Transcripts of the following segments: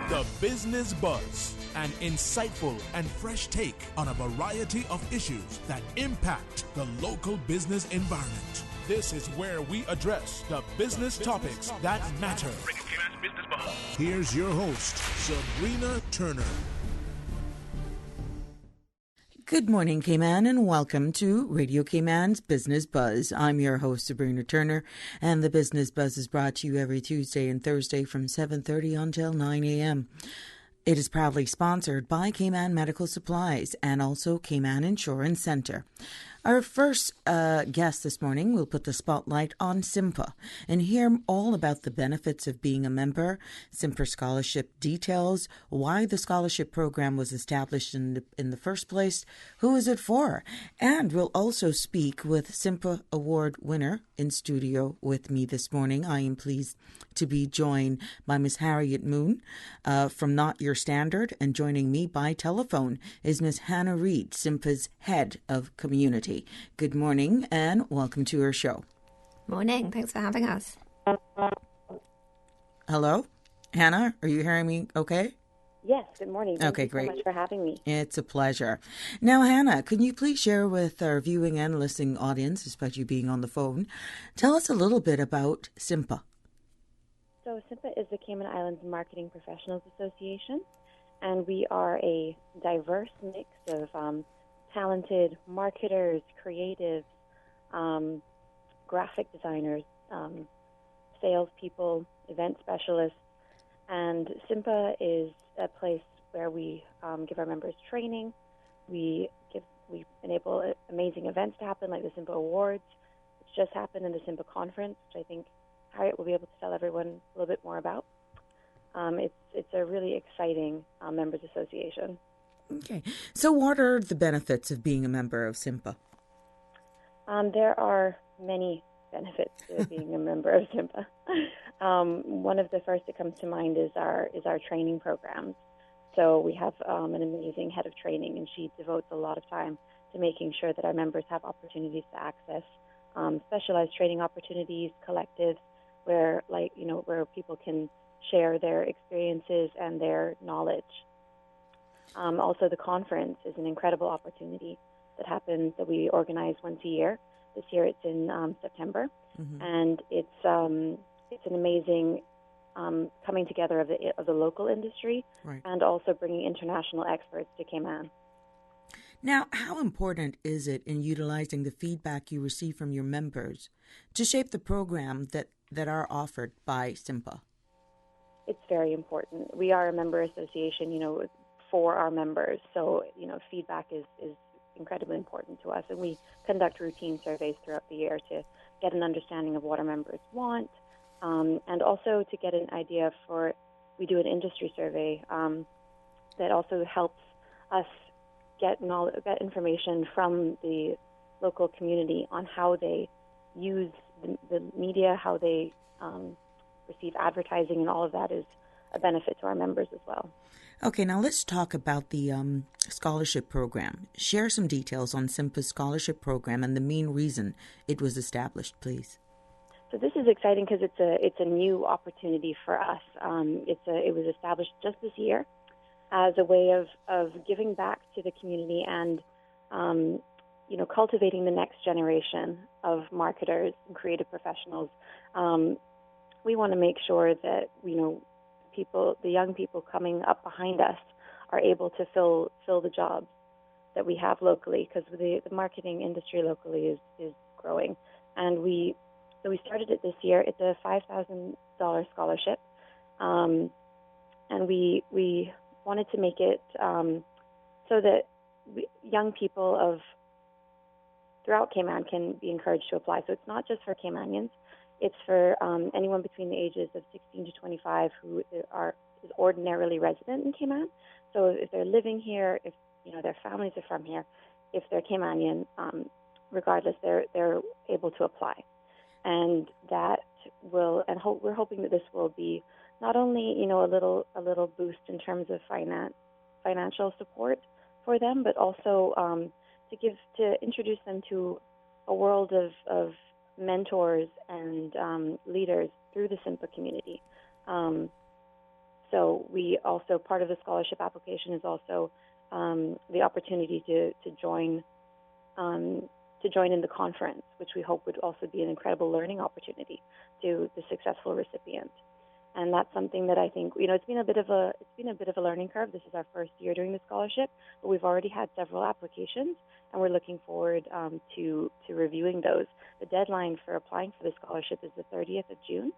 The Business Buzz, an insightful and fresh take on a variety of issues that impact the local business environment. This is where we address the business topics that matter. Here's your host, Sabrina Turner. Good morning, Cayman, and welcome to Radio Cayman's Business Buzz. I'm your host, Sabrina Turner, and the Business Buzz is brought to you every Tuesday and Thursday from 7:30 until 9 a.m. It is proudly sponsored by Cayman Medical Supplies and also Cayman Insurance Center. Our first guest this morning will put the spotlight on SIMPA and hear all about the benefits of being a member, SIMPA scholarship details, why the scholarship program was established in the first place, who is it for, and we'll also speak with SIMPA award winner in studio with me this morning. I am pleased to be joined by Ms. Harriet Moon from Not Your Standard, and joining me by telephone is Ms. Hannah Reed, SIMPA's head of community. Good morning and welcome to our show. Morning. Thanks for having us. Hello? Hannah, are you hearing me okay? Yes, good morning. Thank you great. so much for having me. It's a pleasure. Now, Hannah, can you please share with our viewing and listening audience, despite you being on the phone, tell us a little bit about SIMPA. So SIMPA is the Cayman Islands Marketing Professionals Association, and we are a diverse mix of talented marketers, creatives, graphic designers, salespeople, event specialists, and SIMPA is a place where we give our members training. We enable amazing events to happen, like the SIMPA Awards, which just happened, in the SIMPA Conference, which I think Harriet will be able to tell everyone a little bit more about. It's a really exciting members association. Okay. So what are the benefits of being a member of SIMPA? There are many benefits to being a member of SIMPA. One of the first that comes to mind is our training programs. So we have an amazing head of training, and she devotes a lot of time to making sure that our members have opportunities to access specialized training opportunities, collectives, where people can share their experiences and their knowledge. Also, the conference is an incredible opportunity that we organize once a year. This year it's in September, and it's an amazing coming together of the local industry, right, and also bringing international experts to Cayman. Now, how important is it in utilizing the feedback you receive from your members to shape the program that are offered by SIMPA? It's very important. We are a member association, for our members. So, feedback is incredibly important to us. And we conduct routine surveys throughout the year to get an understanding of what our members want, and also to get an idea we do an industry survey that also helps us get information from the local community on how they use the media, how they receive advertising, and all of that is a benefit to our members as well. Okay, now let's talk about the scholarship program. Share some details on SIMPA's scholarship program and the main reason it was established, please. So this is exciting because it's a new opportunity for us. It was established just this year as a way of giving back to the community and cultivating the next generation of marketers and creative professionals. We want to make sure that the young people coming up behind us are able to fill the jobs that we have locally, because the marketing industry locally is growing. And we started it this year. It's a $5,000 scholarship, and we wanted to make it so that young people throughout Cayman can be encouraged to apply. So it's not just for Caymanians. It's for anyone between the ages of 16 to 25 who is ordinarily resident in Cayman. So if they're living here, if their families are from here, if they're Caymanian, regardless, they're able to apply. And that we're hoping that this will be not only a little boost in terms of financial support for them, but also to introduce them to a world of mentors and leaders through the SIMPA community. So we also, part of the scholarship application is also the opportunity to join in the conference, which we hope would also be an incredible learning opportunity to the successful recipient. And that's something that I think, it's been a bit of a learning curve. This is our first year doing the scholarship, but we've already had several applications, and we're looking forward to reviewing those. The deadline for applying for the scholarship is the 30th of June.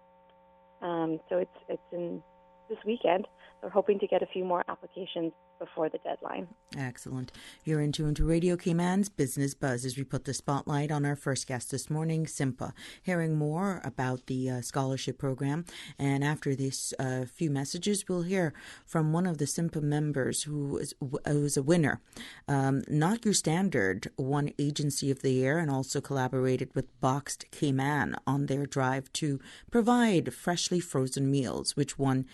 So it's in this weekend. So we're hoping to get a few more applications before the deadline. Excellent. You're in tune to Radio Cayman's Business Buzz as we put the spotlight on our first guest this morning, Simpa, hearing more about the scholarship program. And after this few messages, we'll hear from one of the Simpa members who was a winner. Not Your Standard won Agency of the Year and also collaborated with Boxed Cayman on their drive to provide freshly frozen meals, which won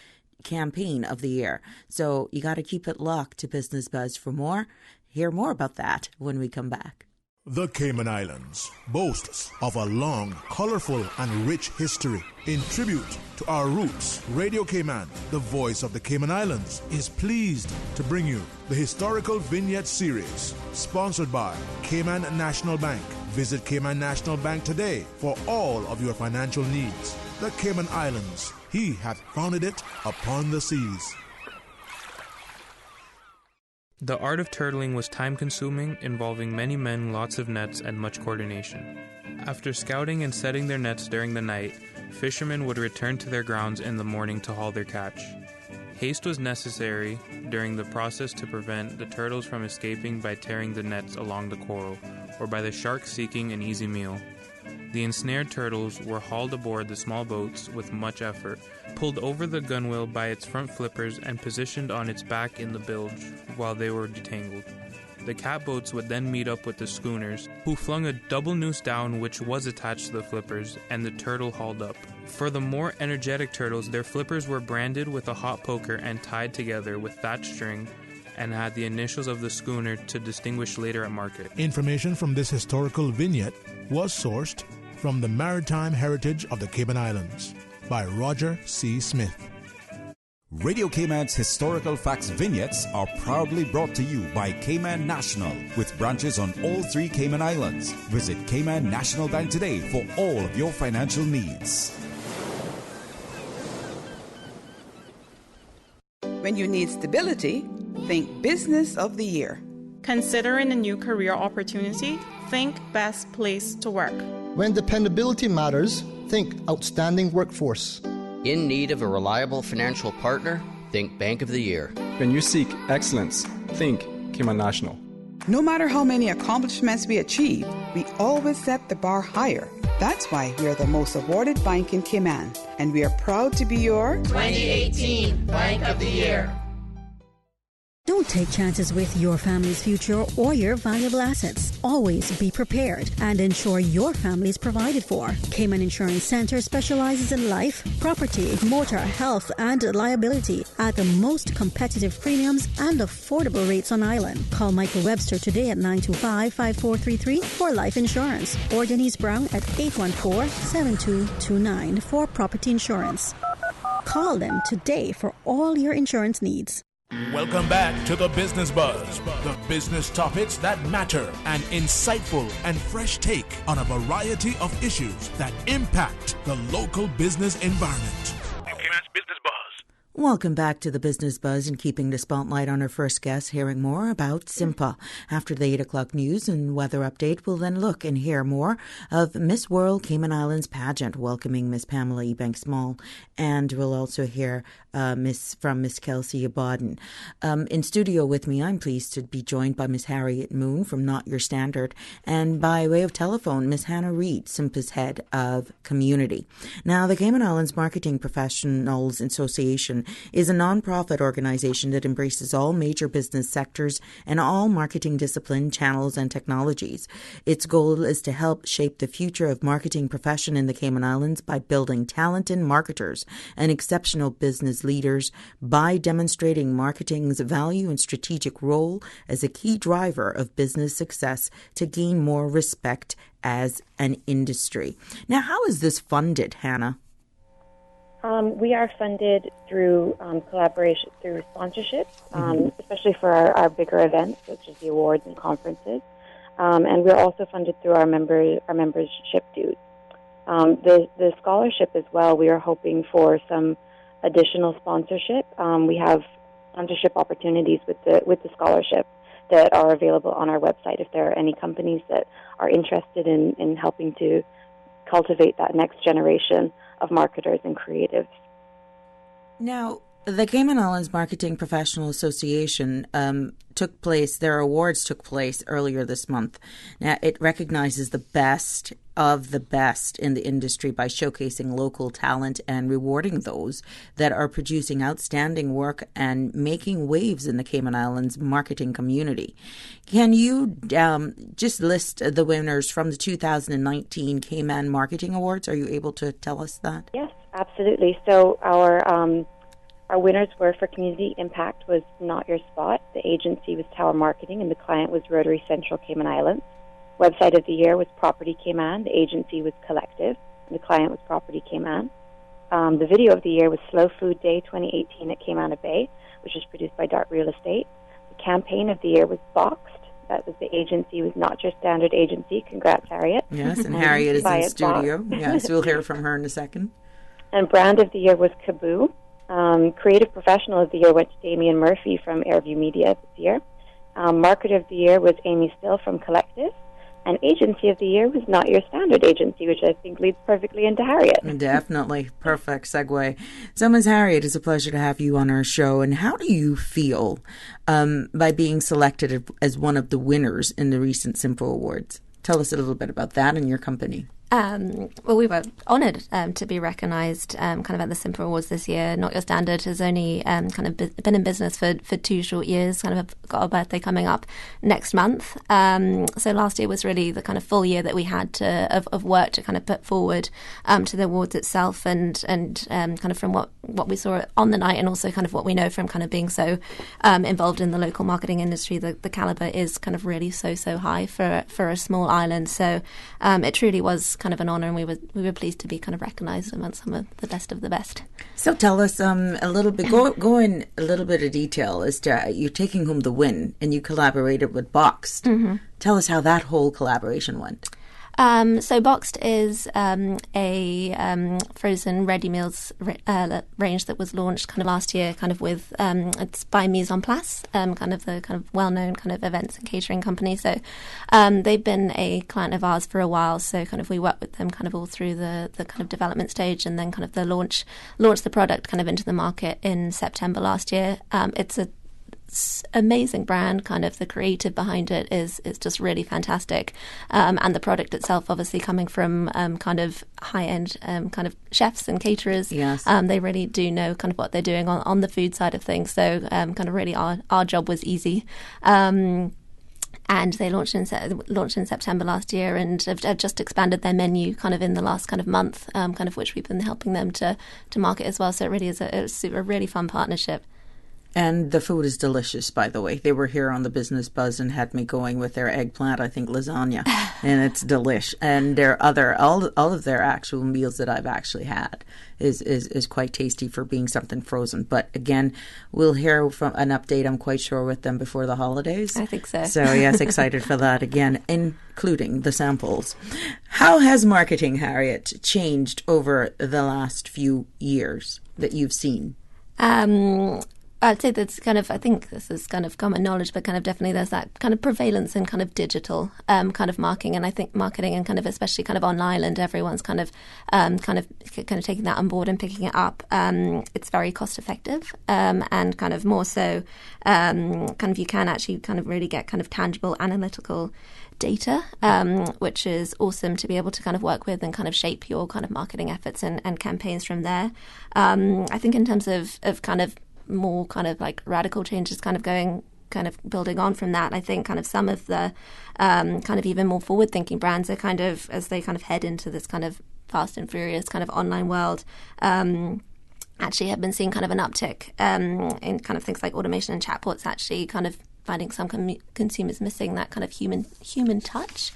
Campaign of the Year. So you got to keep it locked to Business Buzz for more. Hear more about that when we come back. The Cayman Islands boasts of a long, colorful, and rich history. In tribute to our roots, Radio Cayman, the voice of the Cayman Islands, is pleased to bring you the Historical Vignette Series, sponsored by Cayman National Bank. Visit Cayman National Bank today for all of your financial needs. The Cayman Islands, He hath founded it upon the seas. The art of turtling was time-consuming, involving many men, lots of nets, and much coordination. After scouting and setting their nets during the night, fishermen would return to their grounds in the morning to haul their catch. Haste was necessary during the process to prevent the turtles from escaping by tearing the nets along the coral, or by the sharks seeking an easy meal. The ensnared turtles were hauled aboard the small boats with much effort, pulled over the gunwale by its front flippers and positioned on its back in the bilge while they were detangled. The catboats would then meet up with the schooners, who flung a double noose down which was attached to the flippers, and the turtle hauled up. For the more energetic turtles, their flippers were branded with a hot poker and tied together with thatch string, and had the initials of the schooner to distinguish later at market. Information from this historical vignette was sourced from the Maritime Heritage of the Cayman Islands by Roger C. Smith. Radio Cayman's historical facts vignettes are proudly brought to you by Cayman National, with branches on all 3 Cayman Islands. Visit Cayman National Bank today for all of your financial needs. When you need stability, think Business of the Year. Considering a new career opportunity, think Best Place to Work. When dependability matters, think Outstanding Workforce. In need of a reliable financial partner, think Bank of the Year. When you seek excellence, think Cayman National. No matter how many accomplishments we achieve, we always set the bar higher. That's why we are the most awarded bank in Cayman, and we are proud to be your 2018 Bank of the Year. Don't take chances with your family's future or your valuable assets. Always be prepared and ensure your family is provided for. Cayman Insurance Center specializes in life, property, motor, health, and liability at the most competitive premiums and affordable rates on island. Call Michael Webster today at 925-5433 for life insurance, or Denise Brown at 814-7229 for property insurance. Call them today for all your insurance needs. Welcome back to the Business Buzz, the business topics that matter, an insightful and fresh take on a variety of issues that impact the local business environment. Business Buzz. Welcome back to the Business Buzz, and keeping the spotlight on our first guest, hearing more about Simpa. After the 8 o'clock news and weather update, we'll then look and hear more of Miss World Cayman Islands pageant, welcoming Miss Pamela Ebanks-Small, and we'll also hear Miss Kelsey Abaden. In studio with me, I'm pleased to be joined by Miss Harriet Moon from Not Your Standard, and by way of telephone, Miss Hannah Reid, Simpa's head of community. Now, the Cayman Islands Marketing Professionals Association is a non-profit organization that embraces all major business sectors and all marketing discipline, channels, and technologies. Its goal is to help shape the future of marketing profession in the Cayman Islands by building talented marketers and exceptional business leaders by demonstrating marketing's value and strategic role as a key driver of business success to gain more respect as an industry. Now, how is this funded, Hannah? We are funded through collaboration, through sponsorship, especially for our bigger events, such as the awards and conferences. And we're also funded through our membership dues. The scholarship as well, we are hoping for some additional sponsorship. We have sponsorship opportunities with the scholarship that are available on our website if there are any companies that are interested in helping to cultivate that next generation of marketers and creatives. Now, the Cayman Islands Marketing Professional Association their awards took place earlier this month. Now, it recognizes the best of the best in the industry by showcasing local talent and rewarding those that are producing outstanding work and making waves in the Cayman Islands marketing community. Can you just list the winners from the 2019 Cayman Marketing Awards? Are you able to tell us that? Yes, absolutely. So our winners were for Community Impact was Not Your Spot. The agency was Tower Marketing, and the client was Rotary Central Cayman Islands. Website of the year was Property Cayman. The agency was Collective, and the client was Property Cayman. The video of the year was Slow Food Day 2018 at Cayman Bay, which was produced by Dart Real Estate. The campaign of the year was Boxed. That was the agency, was Not Your Standard Agency. Congrats, Harriet. Yes, and Harriet is in studio. Yes, we'll hear from her in a second. And brand of the year was Kaboo. Creative Professional of the Year went to Damian Murphy from Airview Media this year. Marketer of the Year was Amy Still from Collective. And Agency of the Year was Not Your Standard Agency, which I think leads perfectly into Harriet. Definitely. Perfect segue. So, Ms. Harriet, it's a pleasure to have you on our show. And how do you feel by being selected as one of the winners in the recent Simpo Awards? Tell us a little bit about that and your company. Well, we were honoured to be recognised kind of at the Simpo Awards this year. Not Your Standard has only kind of been in business for 2 short years, kind of got a birthday coming up next month. So last year was really the kind of full year that we had of work to kind of put forward to the awards itself and kind of from what we saw on the night and also kind of what we know from kind of being so involved in the local marketing industry. The calibre is kind of really so high for a small island. So it truly was kind of an honour, and we were pleased to be kind of recognised amongst some of the best. So tell us a little bit, go in a little bit of detail as to you're taking home the win, and you collaborated with Boxed. Mm-hmm. Tell us how that whole collaboration went. So Boxed is a frozen ready meals range that was launched kind of last year, kind of with it's by Mise en Place, kind of the kind of well-known kind of events and catering company. So they've been a client of ours for a while. So kind of we worked with them kind of all through the kind of development stage, and then kind of the launch the product kind of into the market in September last year. It's a amazing brand, kind of the creative behind it is just really fantastic, and the product itself obviously coming from kind of high-end kind of chefs and caterers. Yes. They really do know kind of what they're doing on the food side of things, so kind of really our job was easy. And they launched in September last year, and have just expanded their menu kind of in the last kind of month, kind of which we've been helping them to market as well. So it really is a really fun partnership. And the food is delicious, by the way. They were here on the Business Buzz and had me going with their eggplant, I think, lasagna. And it's delish. And their all of their actual meals that I've actually had is quite tasty for being something frozen. But again, we'll hear from an update, I'm quite sure, with them before the holidays. I think so. So, yes, excited for that again, including the samples. How has marketing, Harriet, changed over the last few years that you've seen? I'd say that's kind of, I think this is kind of common knowledge, but kind of definitely there's that kind of prevalence in kind of digital kind of marketing, and I think marketing and kind of especially kind of on island, everyone's kind of taking that on board and picking it up. It's very cost effective, and kind of more so kind of you can actually kind of really get kind of tangible analytical data, which is awesome to be able to kind of work with and kind of shape your kind of marketing efforts and campaigns from there. I think in terms of kind of more kind of like radical changes kind of building on from that, I think kind of some of the kind of even more forward thinking brands are kind of, as they kind of head into this kind of fast and furious kind of online world, actually have been seeing kind of an uptick in kind of things like automation and chatbots actually kind of finding some consumers missing that kind of human touch.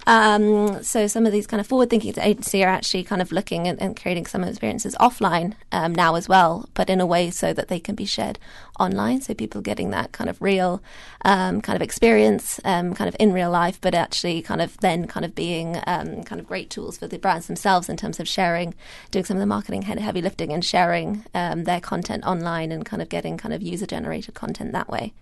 So some of these kind of forward-thinking agencies are actually kind of looking and creating some experiences offline now as well, but in a way so that they can be shared online. So people getting that kind of real kind of experience, kind of in real life, but actually kind of then kind of being kind of great tools for the brands themselves in terms of sharing, doing some of the marketing heavy lifting and sharing their content online and kind of getting kind of user-generated content that way.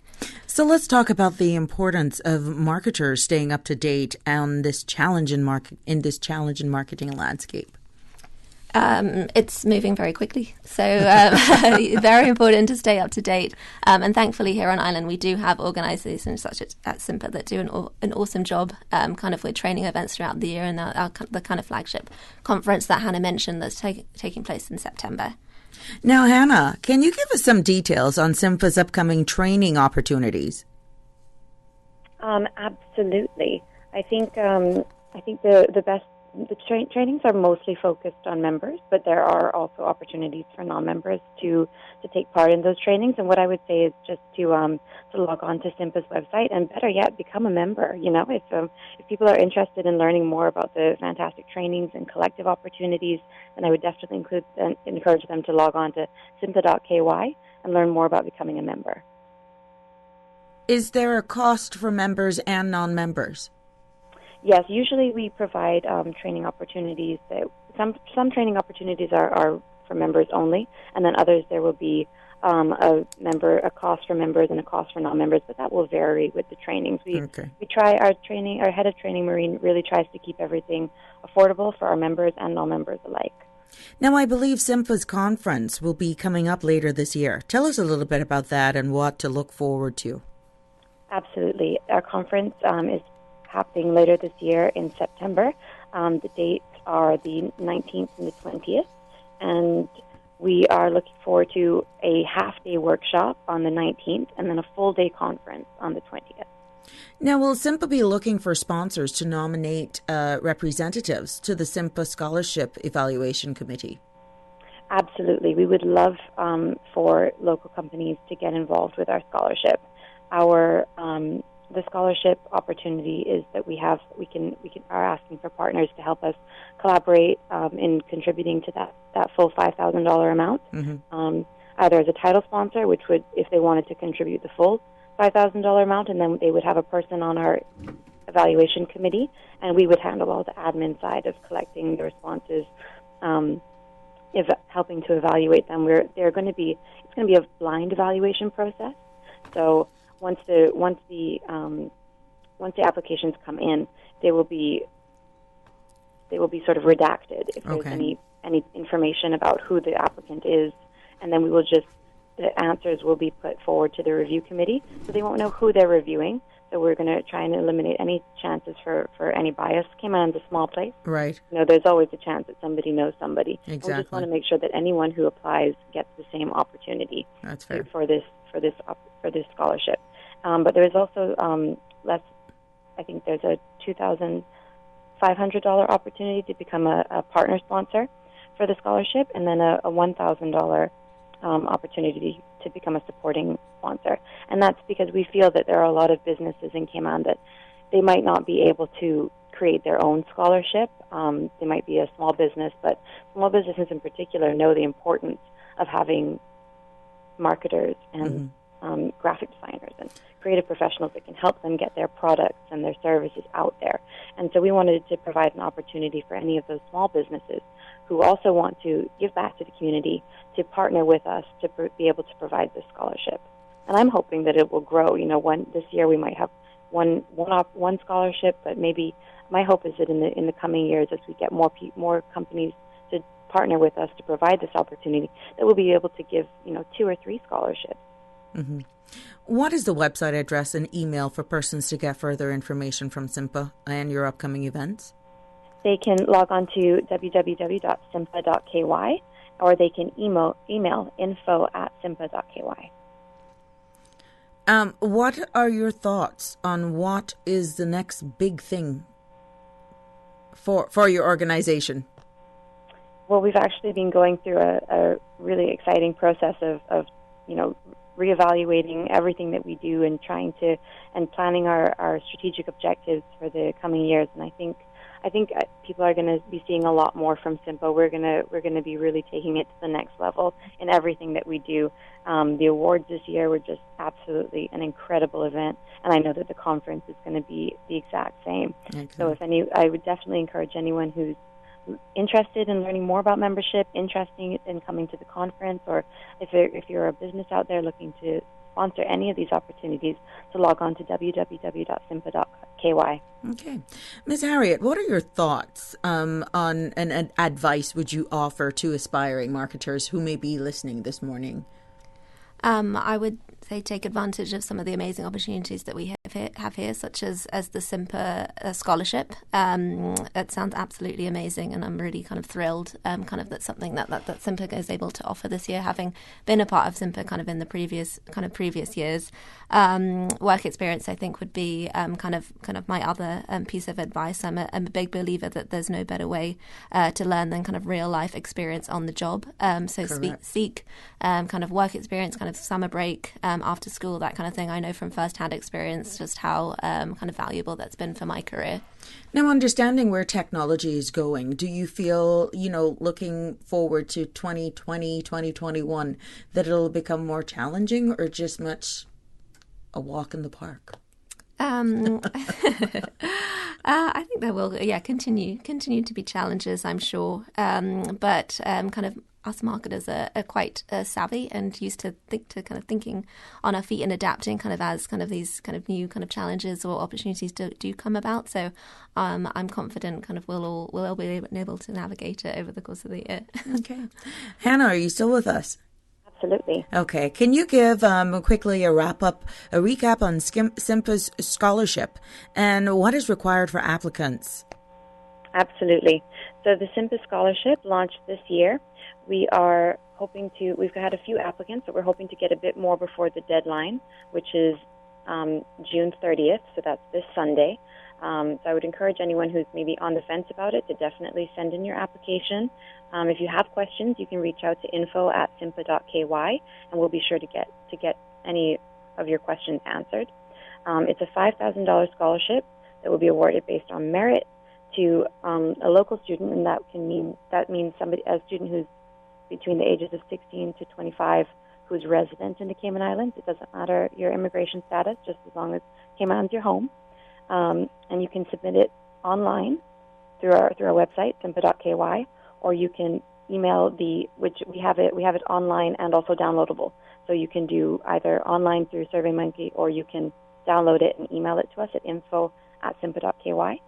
So let's talk about the importance of marketers staying up to date on this challenge in marketing landscape. It's moving very quickly, so very important to stay up to date. And thankfully, here on Ireland, we do have organisations such as at SIMPA that do an awesome job, kind of with training events throughout the year, and the kind of flagship conference that Hannah mentioned that's taking place in September. Now, Hannah, can you give us some details on SIMPA's upcoming training opportunities? Absolutely. I think the best trainings are mostly focused on members, but there are also opportunities for non-members to take part in those trainings. And what I would say is just to log on to SIMPA's website, and better yet, become a member. You know, if people are interested in learning more about the fantastic trainings and collective opportunities, then I would definitely encourage them to log on to simpa.ky and learn more about becoming a member. Is there a cost for members and non-members? Yes, usually we provide training opportunities. Some training opportunities are for members only, and then others there will be a cost for members and a cost for non-members, but that will vary with the trainings. We try our head of training, Maureen, really tries to keep everything affordable for our members and non-members alike. Now, I believe SIMPA's conference will be coming up later this year. Tell us a little bit about that and what to look forward to. Absolutely. Our conference is happening later this year in September. The dates are the 19th and the 20th, and we are looking forward to a half-day workshop on the 19th and then a full-day conference on the 20th. Now, will SIMPA be looking for sponsors to nominate representatives to the SIMPA Scholarship Evaluation Committee? Absolutely. We would love for local companies to get involved with our scholarship. The scholarship opportunity is that we are asking for partners to help us collaborate in contributing to that full $5,000 amount. Mm-hmm. Either as a title sponsor, which would, if they wanted to contribute the full $5,000 amount, and then they would have a person on our evaluation committee, and we would handle all the admin side of collecting the responses, helping to evaluate them. It's going to be a blind evaluation process. So once the applications come in, they will be sort of redacted if there's any information about who the applicant is, and then the answers will be put forward to the review committee, so they won't know who they're reviewing. So we're going to try and eliminate any chances for any bias. Cayman's a small place. Right. You know, there's always a chance that somebody knows somebody. Exactly. And we just want to make sure that anyone who applies gets the same opportunity. That's fair. For this scholarship. But there is also I think there's a $2,500 opportunity to become a partner sponsor for the scholarship, and then a $1,000 opportunity to become a supporting sponsor. And that's because we feel that there are a lot of businesses in Cayman that they might not be able to create their own scholarship. They might be a small business, but small businesses in particular know the importance of having marketers and graphic designers and creative professionals that can help them get their products and their services out there. And so we wanted to provide an opportunity for any of those small businesses who also want to give back to the community to partner with us to be able to provide this scholarship. And I'm hoping that it will grow. You know, this year we might have one scholarship, but maybe my hope is that in the coming years, as we get more companies to partner with us to provide this opportunity, that we'll be able to give 2 or 3 scholarships. Mm-hmm. What is the website address and email for persons to get further information from SIMPA and your upcoming events? They can log on to www.simpa.ky, or they can email info@simpa.ky. What are your thoughts on what is the next big thing for your organization? Well, we've actually been going through a really exciting process of reevaluating everything that we do and planning our strategic objectives for the coming years. And I think people are going to be seeing a lot more from SIMPA. We're going to be really taking it to the next level in everything that we do. The awards this year were just absolutely an incredible event, and I know that the conference is going to be the exact same. Okay. So I would definitely encourage anyone who's interested in learning more about membership, interested in coming to the conference, or if you're a business out there looking to sponsor any of these opportunities, to log on to www.simpa.ky. Okay. Ms. Harriet, what are your thoughts on and advice would you offer to aspiring marketers who may be listening this morning? I would say take advantage of some of the amazing opportunities that we have here, such as the SIMPA scholarship. That sounds absolutely amazing, and I'm really kind of thrilled that's something that SIMPA is able to offer this year, having been a part of SIMPA kind of in the previous years. Work experience, I think, would be kind of my other piece of advice. I'm a big believer that there's no better way to learn than kind of real life experience on the job. So seek kind of work experience, kind of summer break, after school, that kind of thing. I know from first-hand experience just how kind of valuable that's been for my career. Now, understanding where technology is going, do you feel, looking forward to 2020, 2021, that it'll become more challenging or just much a walk in the park? I think there will, continue to be challenges, I'm sure. But kind of us marketers are quite savvy and used to thinking on our feet and adapting kind of as kind of these kind of new kind of challenges or opportunities do come about. So I'm confident kind of we'll all be able to navigate it over the course of the year. Okay. Hannah, are you still with us? Absolutely. Okay. Can you give quickly a recap on SIMPA's scholarship and what is required for applicants? Absolutely. So the SIMPA scholarship launched this year. We've had a few applicants, but we're hoping to get a bit more before the deadline, which is June 30th, so that's this Sunday. So I would encourage anyone who's maybe on the fence about it to definitely send in your application. If you have questions, you can reach out to info@simpa.ky, and we'll be sure to get any of your questions answered. It's a $5,000 scholarship that will be awarded based on merit to a local student, and that means a student who's between the ages of 16 to 25 who's resident in the Cayman Islands. It doesn't matter your immigration status, just as long as Cayman's your home. And you can submit it online through our website, simpa.ky, or you can email which we have it online and also downloadable. So you can do either online through SurveyMonkey, or you can download it and email it to us at info@simpa.ky.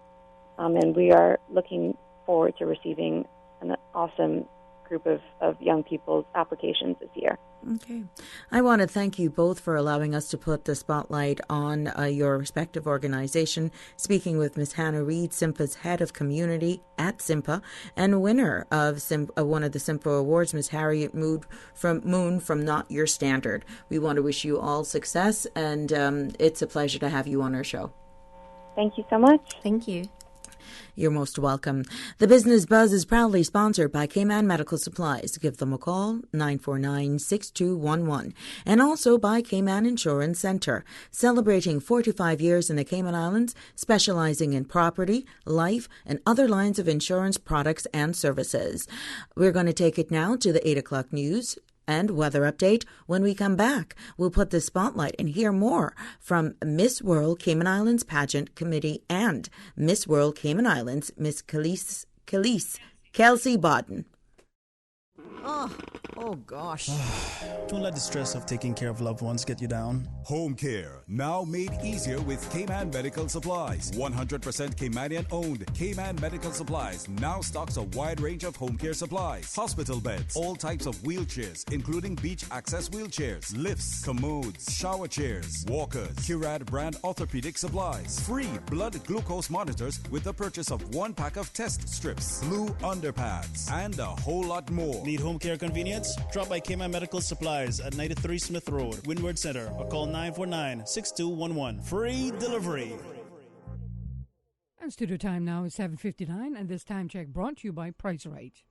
And we are looking forward to receiving an awesome group of young people's applications this year. Okay. I want to thank you both for allowing us to put the spotlight on your respective organization. Speaking with Ms. Hannah Reid, SIMPA's head of community at SIMPA, and winner of one of the SIMPA awards, Ms. Harriet Moon from Not Your Standard. We want to wish you all success, and it's a pleasure to have you on our show. Thank you so much. Thank you. You're most welcome. The Business Buzz is proudly sponsored by Cayman Medical Supplies. Give them a call, 949-6211. And also by Cayman Insurance Center, celebrating 45 years in the Cayman Islands, specializing in property, life, and other lines of insurance products and services. We're going to take it now to the 8 o'clock news and weather update. When we come back, we'll put the spotlight and hear more from Miss World Cayman Islands Pageant Committee and Miss World Cayman Islands, Miss Kelsey Bodden. Oh gosh. Don't let the stress of taking care of loved ones get you down. Home care, now made easier with Cayman Medical Supplies. 100% Caymanian owned. Cayman Medical Supplies now stocks a wide range of home care supplies. Hospital beds, all types of wheelchairs, including beach access wheelchairs, lifts, commodes, shower chairs, walkers, Curad brand orthopedic supplies. Free blood glucose monitors with the purchase of 1 pack of test strips, blue underpads, and a whole lot more. Need home care convenience? Drop by Cayman Medical Supplies at 93 Smith Road, Windward Center, or call 949-6211. Free delivery. And studio time now is 7:59, and this time check brought to you by Price Right.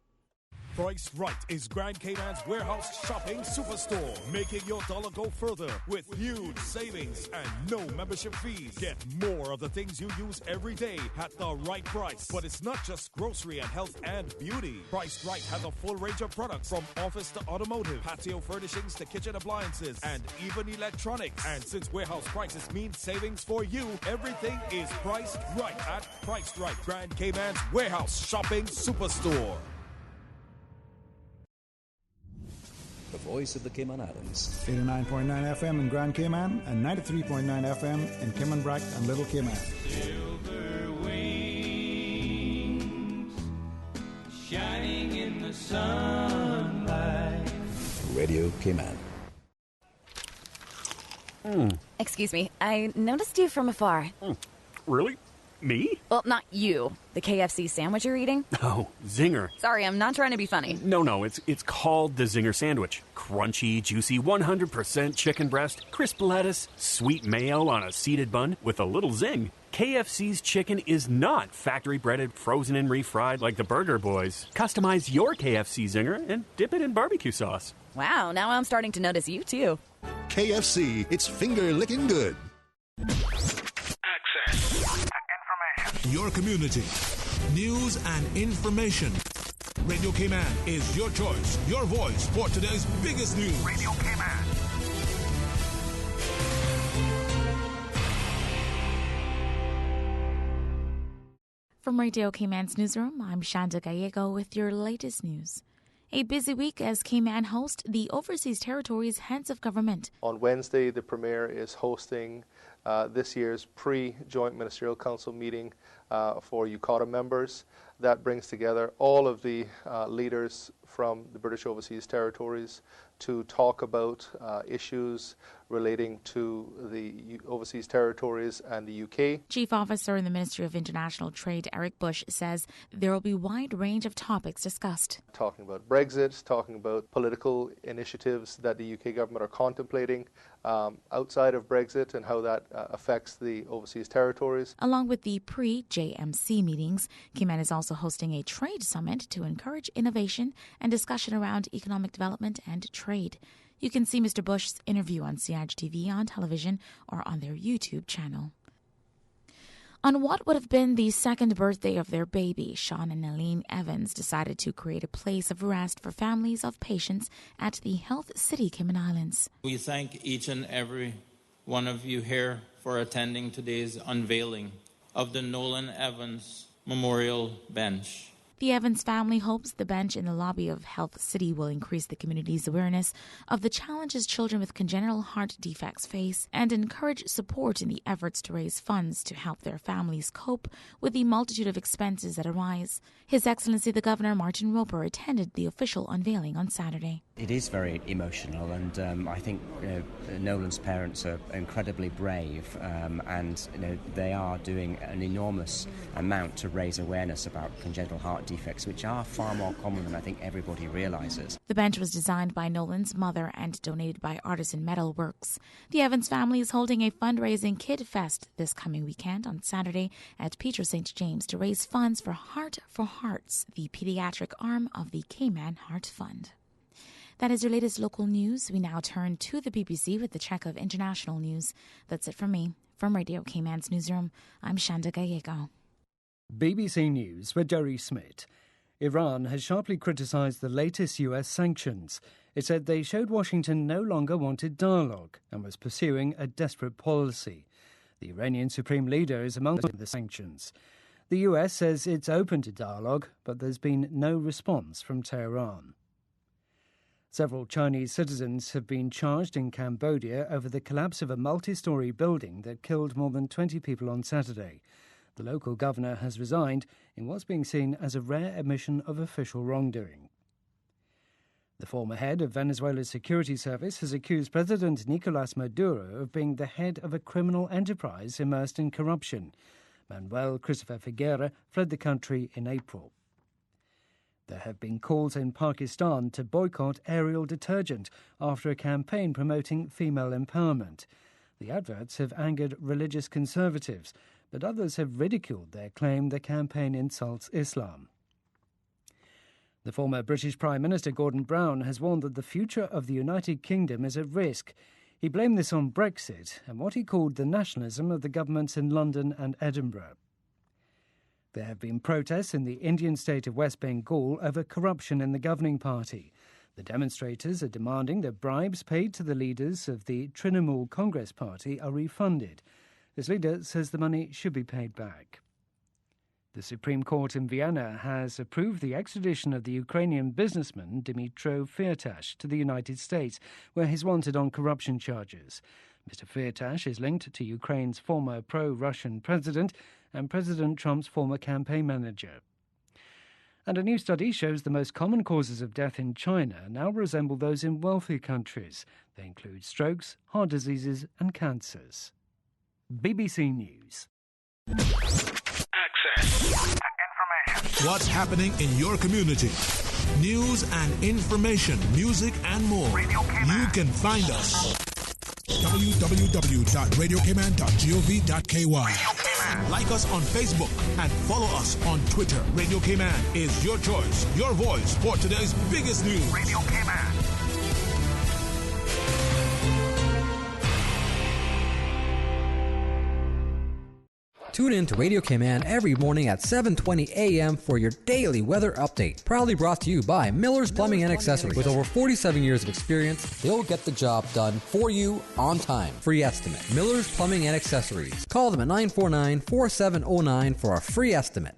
Priced Right is Grand Cayman's warehouse shopping superstore, making your dollar go further with huge savings and no membership fees. Get more of the things you use every day at the right price. But it's not just grocery and health and beauty. Priced Right has a full range of products from office to automotive, patio furnishings to kitchen appliances, and even electronics. And since warehouse prices mean savings for you, everything is priced right at Priced Right, Grand Cayman's warehouse shopping superstore. The voice of the Cayman Islands. 89.9 FM in Grand Cayman and 93.9 FM in Cayman Brac and Little Cayman. Silver wings shining in the sunlight. Radio Cayman. Excuse me, I noticed you from afar. Really? Me? Well, not you. The KFC sandwich you're eating? Oh, Zinger. Sorry, I'm not trying to be funny. No, it's called the Zinger Sandwich. Crunchy, juicy, 100% chicken breast, crisp lettuce, sweet mayo on a seeded bun with a little zing. KFC's chicken is not factory breaded, frozen and refried like the Burger Boys. Customize your KFC Zinger and dip it in barbecue sauce. Wow, now I'm starting to notice you too. KFC, it's finger-licking good. Your community, news and information. Radio Cayman is your choice, your voice for today's biggest news. Radio Cayman. From Radio Cayman's newsroom, I'm Shanda Gallego with your latest news. A busy week as Cayman hosts the Overseas Territories Heads of Government. On Wednesday, the Premier is hosting this year's pre-Joint Ministerial Council meeting for UCOTA members. That brings together all of the leaders from the British Overseas Territories to talk about issues relating to the overseas territories and the UK. Chief Officer in the Ministry of International Trade, Eric Bush, says there will be a wide range of topics discussed. Talking about Brexit, talking about political initiatives that the UK government are contemplating outside of Brexit and how that affects the overseas territories. Along with the pre-JMC meetings, Cayman is also hosting a trade summit to encourage innovation and discussion around economic development and trade. You can see Mr. Bush's interview on CIGTV on television or on their YouTube channel. On what would have been the second birthday of their baby, Sean and Eileen Evans decided to create a place of rest for families of patients at the Health City Cayman Islands. We thank each and every one of you here for attending today's unveiling of the Nolan Evans Memorial Bench. The Evans family hopes the bench in the lobby of Health City will increase the community's awareness of the challenges children with congenital heart defects face and encourage support in the efforts to raise funds to help their families cope with the multitude of expenses that arise. His Excellency the Governor, Martin Roper, attended the official unveiling on Saturday. It is very emotional, and I think Nolan's parents are incredibly brave, and they are doing an enormous amount to raise awareness about congenital heart defects, which are far more common than I think everybody realises. The bench was designed by Nolan's mother and donated by Artisan Metal Works. The Evans family is holding a fundraising Kid Fest this coming weekend on Saturday at Peter St. James to raise funds for Heart for Hearts, the pediatric arm of the Cayman Heart Fund. That is your latest local news. We now turn to the BBC with the check of international news. That's it from me. From Radio Cayman's newsroom, I'm Shanda Gallego. BBC News with Jerry Smith. Iran has sharply criticised the latest US sanctions. It said they showed Washington no longer wanted dialogue and was pursuing a desperate policy. The Iranian Supreme Leader is among the sanctions. The US says it's open to dialogue, but there's been no response from Tehran. Several Chinese citizens have been charged in Cambodia over the collapse of a multi-storey building that killed more than 20 people on Saturday. The local governor has resigned in what's being seen as a rare admission of official wrongdoing. The former head of Venezuela's security service has accused President Nicolas Maduro of being the head of a criminal enterprise immersed in corruption. Manuel Christopher Figuera fled the country in April. There have been calls in Pakistan to boycott Ariel detergent after a campaign promoting female empowerment. The adverts have angered religious conservatives, but others have ridiculed their claim the campaign insults Islam. The former British Prime Minister Gordon Brown has warned that the future of the United Kingdom is at risk. He blamed this on Brexit and what he called the nationalism of the governments in London and Edinburgh. There have been protests in the Indian state of West Bengal over corruption in the governing party. The demonstrators are demanding that bribes paid to the leaders of the Trinamool Congress Party are refunded. This leader says the money should be paid back. The Supreme Court in Vienna has approved the extradition of the Ukrainian businessman Dmytro Firtash to the United States, where he's wanted on corruption charges. Mr. Firtash is linked to Ukraine's former pro-Russian president and President Trump's former campaign manager. And a new study shows the most common causes of death in China now resemble those in wealthy countries. They include strokes, heart diseases and cancers. BBC News. What's happening in your community? News and information, music and more. You can find us. www.radiocayman.gov.ky. Like us on Facebook and follow us on Twitter. Radio Cayman is your choice, your voice for today's biggest news. Radio Cayman. Tune in to Radio Cayman every morning at 7:20 a.m. for your daily weather update. Proudly brought to you by Miller's Plumbing and Accessories. With over 47 years of experience, they'll get the job done for you on time. Free estimate. Miller's Plumbing and Accessories. Call them at 949-4709 for a free estimate.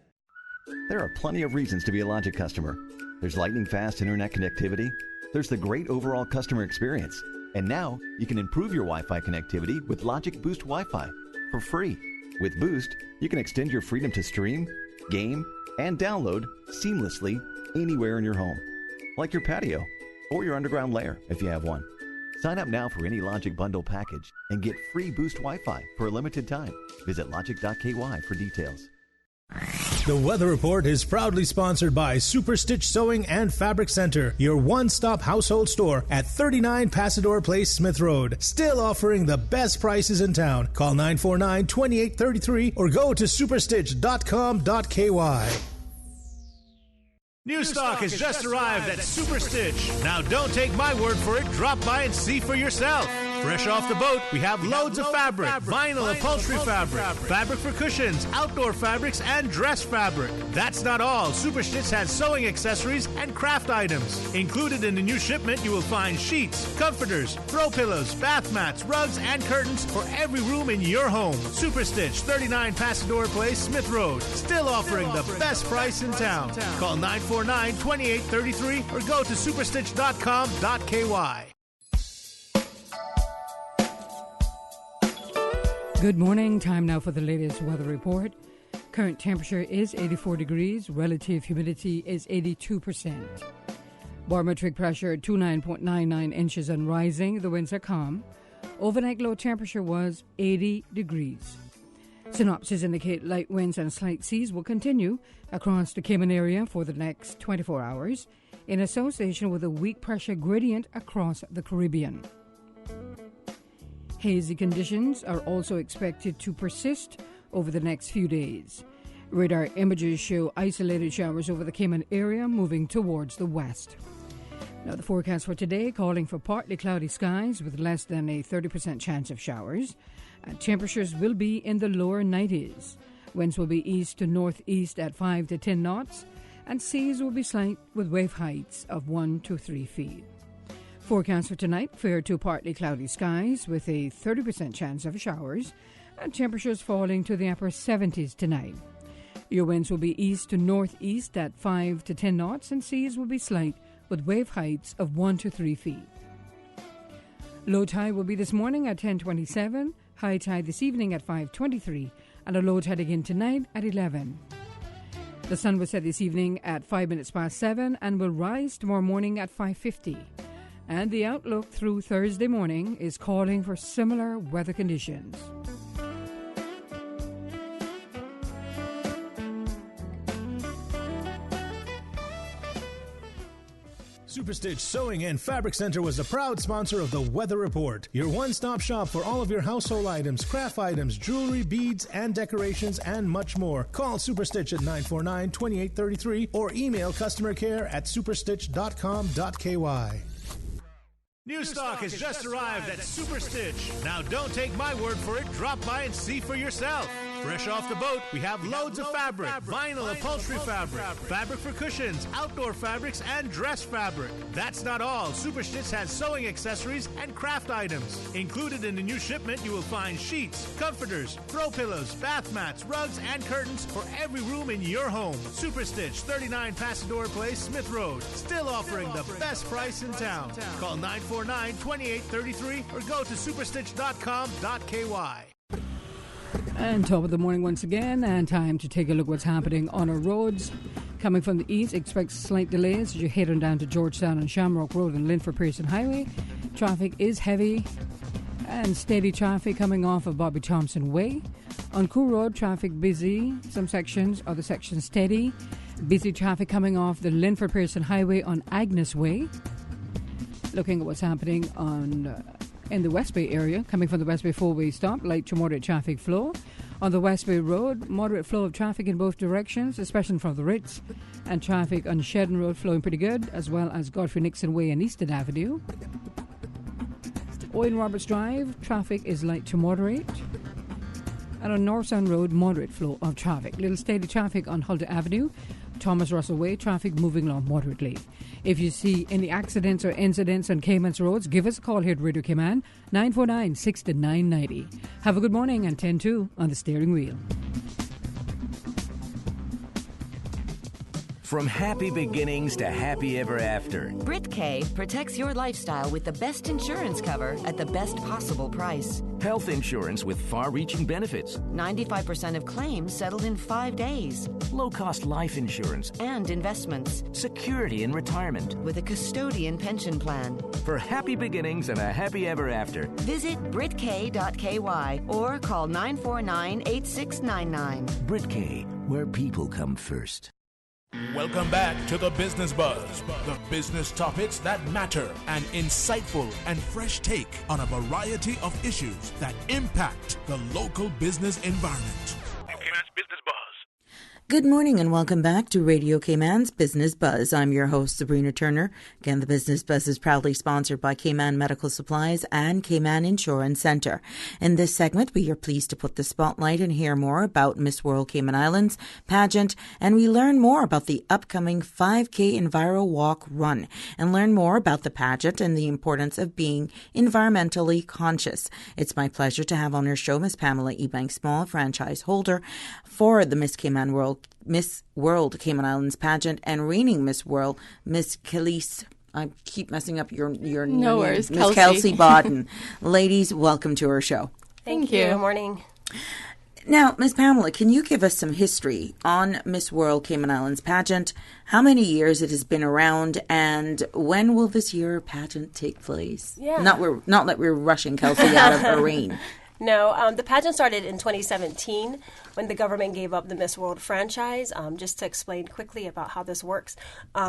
There are plenty of reasons to be a Logic customer. There's lightning-fast internet connectivity. There's the great overall customer experience. And now, you can improve your Wi-Fi connectivity with Logic Boost Wi-Fi for free. With Boost, you can extend your freedom to stream, game, and download seamlessly anywhere in your home, like your patio or your underground lair if you have one. Sign up now for any Logic Bundle package and get free Boost Wi-Fi for a limited time. Visit logic.ky for details. The Weather Report is proudly sponsored by Super Stitch Sewing and Fabric Center, your one-stop household store at 39 Pasador Place, Smith Road. Still offering the best prices in town. Call 949-2833 or go to superstitch.com.ky. New stock has just arrived at Super Stitch. Now don't take my word for it. Drop by and see for yourself. Fresh off the boat, we have loads of fabric, vinyl upholstery fabric, fabric for cushions, outdoor fabrics, and dress fabric. That's not all. Super Stitch has sewing accessories and craft items. Included in the new shipment, you will find sheets, comforters, throw pillows, bath mats, rugs, and curtains for every room in your home. Super Stitch, 39 Pasador Place, Smith Road. Still offering the best price in town. Call 949-2833 or go to superstitch.com.ky. Good morning. Time now for the latest weather report. Current temperature is 84 degrees. Relative humidity is 82%. Barometric pressure 29.99 inches and rising. The winds are calm. Overnight low temperature was 80 degrees. Synopsis indicate light winds and slight seas will continue across the Cayman area for the next 24 hours in association with a weak pressure gradient across the Caribbean. Hazy conditions are also expected to persist over the next few days. Radar images show isolated showers over the Cayman area moving towards the west. Now the forecast for today calling for partly cloudy skies with less than a 30% chance of showers. Temperatures will be in the lower 90s. Winds will be east to northeast at 5 to 10 knots, and seas will be slight with wave heights of 1 to 3 feet. Forecast for tonight, fair to partly cloudy skies with a 30% chance of showers and temperatures falling to the upper 70s tonight. Your winds will be east to northeast at 5 to 10 knots and seas will be slight with wave heights of 1 to 3 feet. Low tide will be this morning at 10:27, high tide this evening at 5:23, and a low tide again tonight at 11. The sun will set this evening at 5 minutes past 7 and will rise tomorrow morning at 5:50. And the outlook through Thursday morning is calling for similar weather conditions. Superstitch Sewing and Fabric Center was a proud sponsor of the Weather Report, your one-stop shop for all of your household items, craft items, jewelry, beads, and decorations, and much more. Call Superstitch at 949-2833 or email customer care at superstitch.com.ky. New stock has just arrived at Superstitch. Now don't take my word for it. Drop by and see for yourself. Fresh off the boat, we have loads of fabric, vinyl upholstery fabric, fabric for cushions, outdoor fabrics, and dress fabric. That's not all. Superstitch has sewing accessories and craft items. Included in the new shipment, you will find sheets, comforters, throw pillows, bath mats, rugs, and curtains for every room in your home. Superstitch, 39 Pasadora Place, Smith Road. Still offering the best price in town. Call 949-2833 or go to superstitch.com.ky. And top of the morning once again, and time to take a look what's happening on our roads. Coming from the east, expect slight delays as you're heading down to Georgetown and Shamrock Road and Linford Pearson Highway. Traffic is heavy and steady traffic coming off of Bobby Thompson Way. On Cool Road, traffic busy. Some sections, other sections steady. Busy traffic coming off the Linford Pearson Highway on Agnes Way. Looking at what's happening on in the West Bay area, coming from the West Bay four-way stop, light to moderate traffic flow. On the West Bay Road, moderate flow of traffic in both directions, especially from the Ritz, and traffic on Shedden Road flowing pretty good, as well as Godfrey Nixon Way and Easton Avenue. Owen Roberts Drive, traffic is light to moderate. And on North Sound Road, moderate flow of traffic. Little steady traffic on Huldah Avenue. Thomas Russell Way, traffic moving along moderately. If you see any accidents or incidents on Cayman's roads, give us a call here at Radio Cayman, 949-6990. Have a good morning and 10-2 on the steering wheel. From happy beginnings to happy ever after, Brit K protects your lifestyle with the best insurance cover at the best possible price. Health insurance with far-reaching benefits. 95% of claims settled in 5 days. Low-cost life insurance. And investments. Security in retirement. With a custodian pension plan. For happy beginnings and a happy ever after, visit BritK.ky or call 949-8699. Brit K, where people come first. Welcome back to the Business Buzz, the business topics that matter, an insightful and fresh take on a variety of issues that impact the local business environment. Business Buzz. Good morning and welcome back to Radio Cayman's Business Buzz. I'm your host, Sabrina Turner. Again, the Business Buzz is proudly sponsored by Cayman Medical Supplies and Cayman Insurance Center. In this segment, we are pleased to put the spotlight and hear more about Miss World Cayman Islands pageant, and we learn more about the upcoming 5K Enviro Walk Run, and learn more about the pageant and the importance of being environmentally conscious. It's my pleasure to have on our show Miss Pamela Ebanks-Small, franchise holder for the Miss World Cayman Islands pageant, and reigning Miss World, Miss Khalees. I keep messing up your name. No worries, Miss Kelsey Bodden. Ladies, welcome to our show. Thank you. Good morning. Now, Miss Pamela, can you give us some history on Miss World Cayman Islands pageant? How many years it has been around, and when will this year pageant take place? Yeah. Not that we're rushing Kelsey out of her reign. No, the pageant started in 2017 when the government gave up the Miss World franchise. Just to explain quickly about how this works,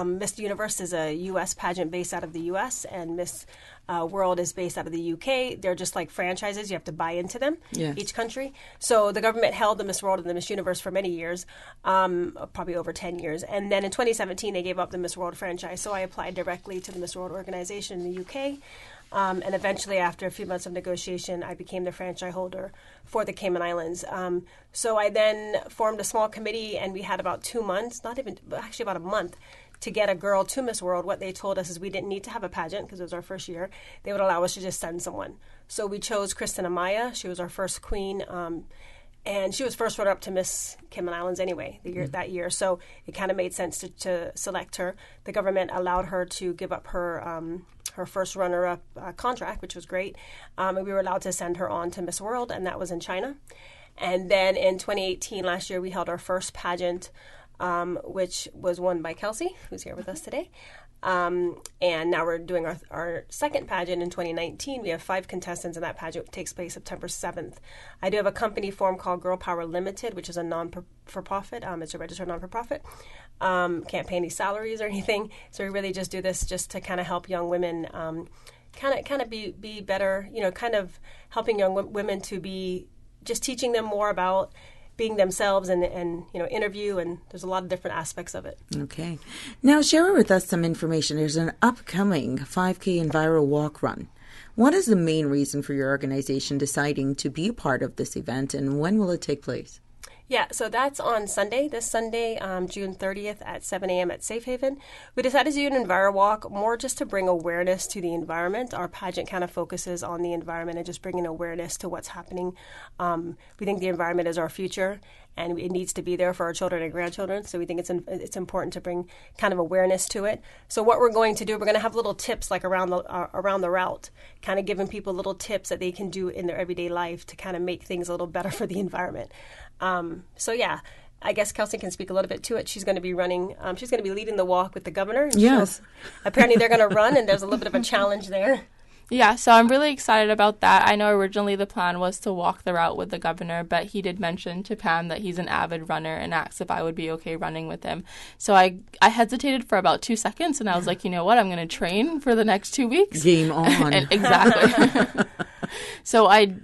Miss Universe is a U.S. pageant based out of the U.S., and Miss World is based out of the U.K. They're just like franchises. You have to buy into them, each country. So the government held the Miss World and the Miss Universe for many years, probably over 10 years. And then in 2017, they gave up the Miss World franchise. So I applied directly to the Miss World organization in the U.K., and eventually, after a few months of negotiation, I became the franchise holder for the Cayman Islands. So I then formed a small committee, and we had about 2 months, actually about a month, to get a girl to Miss World. What they told us is we didn't need to have a pageant because it was our first year. They would allow us to just send someone. So we chose Kristen Amaya. She was our first queen. And she was first runner-up to Miss Cayman Islands anyway, that year. So it kind of made sense to select her. The government allowed her to give up her first runner-up contract, which was great. And we were allowed to send her on to Miss World, and that was in China. And then in 2018, last year, we held our first pageant, which was won by Kelsey, who's here with us today. And now we're doing our second pageant in 2019. We have 5 contestants, and that pageant takes place September 7th. I do have a company formed called Girl Power Limited, which is a non-for-profit. It's a registered non-for-profit. can't pay any salaries or anything. So we really just do this just to kind of help young women kind of be better, kind of helping young women to be just teaching them more about being themselves and interview, and there's a lot of different aspects of it. Okay. Now share with us some information. There's an upcoming 5K Enviro Walk Run. What is the main reason for your organization deciding to be a part of this event, and when will it take place? Yeah, so that's on Sunday, this Sunday, June 30th at 7 a.m. at Safe Haven. We decided to do an Enviro Walk more just to bring awareness to the environment. Our pageant kind of focuses on the environment and just bringing awareness to what's happening. We think the environment is our future, and it needs to be there for our children and grandchildren. So we think it's important to bring kind of awareness to it. So what we're going to do, we're going to have little tips like around the route, kind of giving people little tips that they can do in their everyday life to kind of make things a little better for the environment. So yeah, I guess Kelsey can speak a little bit to it. She's going to be running. She's going to be leading the walk with the governor. Yes. Apparently they're going to run, and there's a little bit of a challenge there. Yeah, so I'm really excited about that. I know originally the plan was to walk the route with the governor, but he did mention to Pam that he's an avid runner and asked if I would be okay running with him. So I hesitated for about 2 seconds, and I was like, you know what, I'm going to train for the next 2 weeks. Game on. Exactly. So I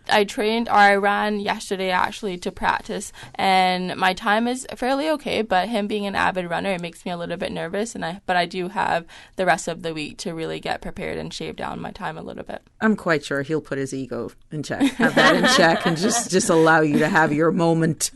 ran yesterday actually to practice, and my time is fairly okay, but him being an avid runner, it makes me a little bit nervous, but I do have the rest of the week to really get prepared and shave down my time a little bit. I'm quite sure he'll put his ego in check, have that in check, and just allow you to have your moment.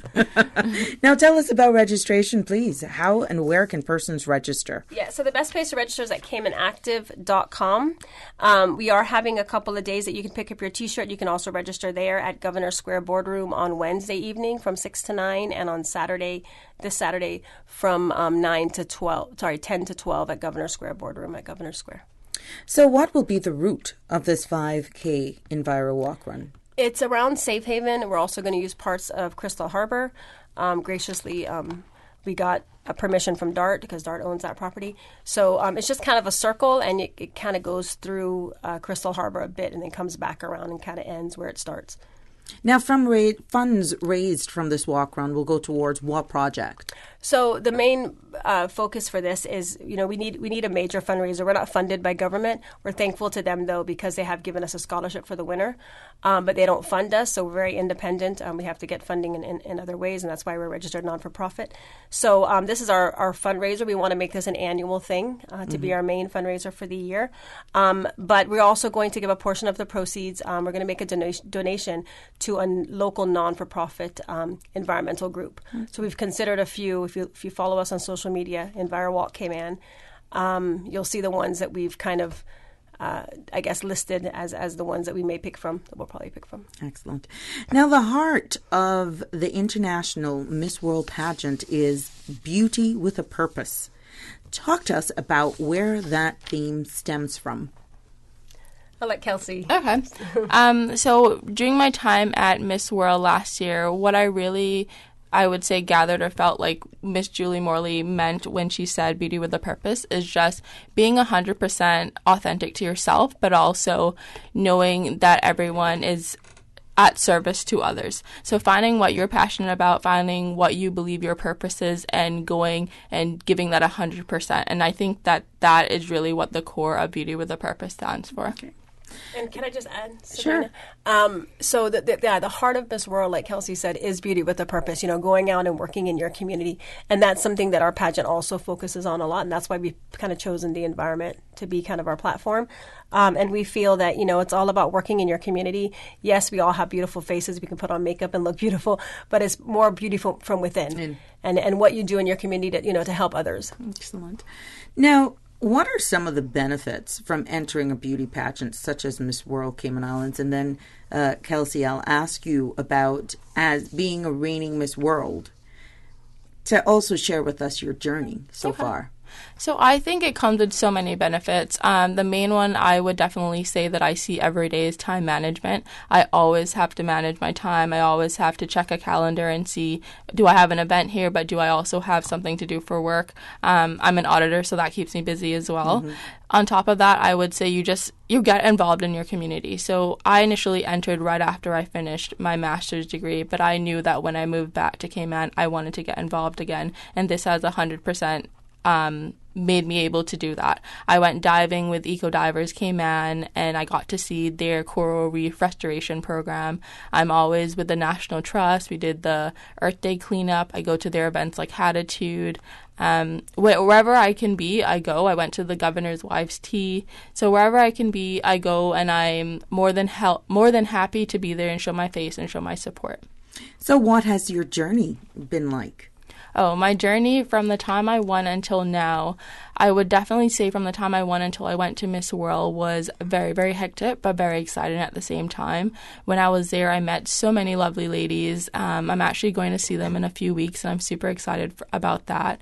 Now tell us about registration, please. How and where can persons register? Yeah, so the best place to register is at CaymanActive.com. We are having a couple of days that you can pick up your T-shirt. You can also register there at Governor Square Boardroom on Wednesday evening from 6 to 9, and on this Saturday from 10 to 12 at Governor Square Boardroom at Governor Square. So what will be the route of this 5K Enviro Walk Run? It's around Safe Haven. We're also going to use parts of Crystal Harbor. Graciously, we got a permission from DART because DART owns that property. So it's just kind of a circle, and it kind of goes through Crystal Harbor a bit and then comes back around and kind of ends where it starts. Now, funds raised from this walk run will go towards what project? So the main focus for this is, we need a major fundraiser. We're not funded by government. We're thankful to them, though, because they have given us a scholarship for the winter, but they don't fund us, so we're very independent. We have to get funding in other ways, and that's why we're registered non-for-profit. So this is our fundraiser. We want to make this an annual thing to be our main fundraiser for the year. But we're also going to give a portion of the proceeds. We're going to make a donation to a local non-for-profit environmental group. So we've considered a few. If you follow us on social media, EnviroWalk Cayman, you'll see the ones that we've kind of, listed as the ones that we may pick from, that we'll probably pick from. Excellent. Now, the heart of the International Miss World pageant is beauty with a purpose. Talk to us about where that theme stems from. I'll let Kelsey. Okay. So during my time at Miss World last year, what I would say gathered or felt like Miss Julie Morley meant when she said beauty with a purpose is just being 100% authentic to yourself, but also knowing that everyone is at service to others. So finding what you're passionate about, finding what you believe your purpose is, and going and giving that 100%. And I think that is really what the core of beauty with a purpose stands for. Okay. And can I just add, Sabrina? Sure. So the heart of Miss World, like Kelsey said, is beauty with a purpose, going out and working in your community. And that's something that our pageant also focuses on a lot. And that's why we've kind of chosen the environment to be kind of our platform. And we feel that, it's all about working in your community. Yes, we all have beautiful faces. We can put on makeup and look beautiful, but it's more beautiful from within and what you do in your community to help others. Excellent. Now, what are some of the benefits from entering a beauty pageant such as Miss World Cayman Islands? And then, Kelsey, I'll ask you about, as being a reigning Miss World, to also share with us your journey so far. So I think it comes with so many benefits. The main one I would definitely say that I see every day is time management. I always have to manage my time. I always have to check a calendar and see, do I have an event here, but do I also have something to do for work? I'm an auditor, so that keeps me busy as well. Mm-hmm. On top of that, I would say you get involved in your community. So I initially entered right after I finished my master's degree, but I knew that when I moved back to Cayman, I wanted to get involved again, and this has 100% made me able to do that. I went diving with Eco Divers Cayman, and I got to see their coral reef restoration program. I'm always with the National Trust. We did the Earth Day cleanup. I go to their events like Hatitude. Wherever I can be, I go. I went to the Governor's Wife's Tea. So wherever I can be, I go, and I'm more than happy to be there and show my face and show my support. So what has your journey been like? Oh, my journey from the time I won until now, I would definitely say from the time I won until I went to Miss World was very, very hectic, but very exciting at the same time. When I was there, I met so many lovely ladies. I'm actually going to see them in a few weeks, and I'm super excited about that.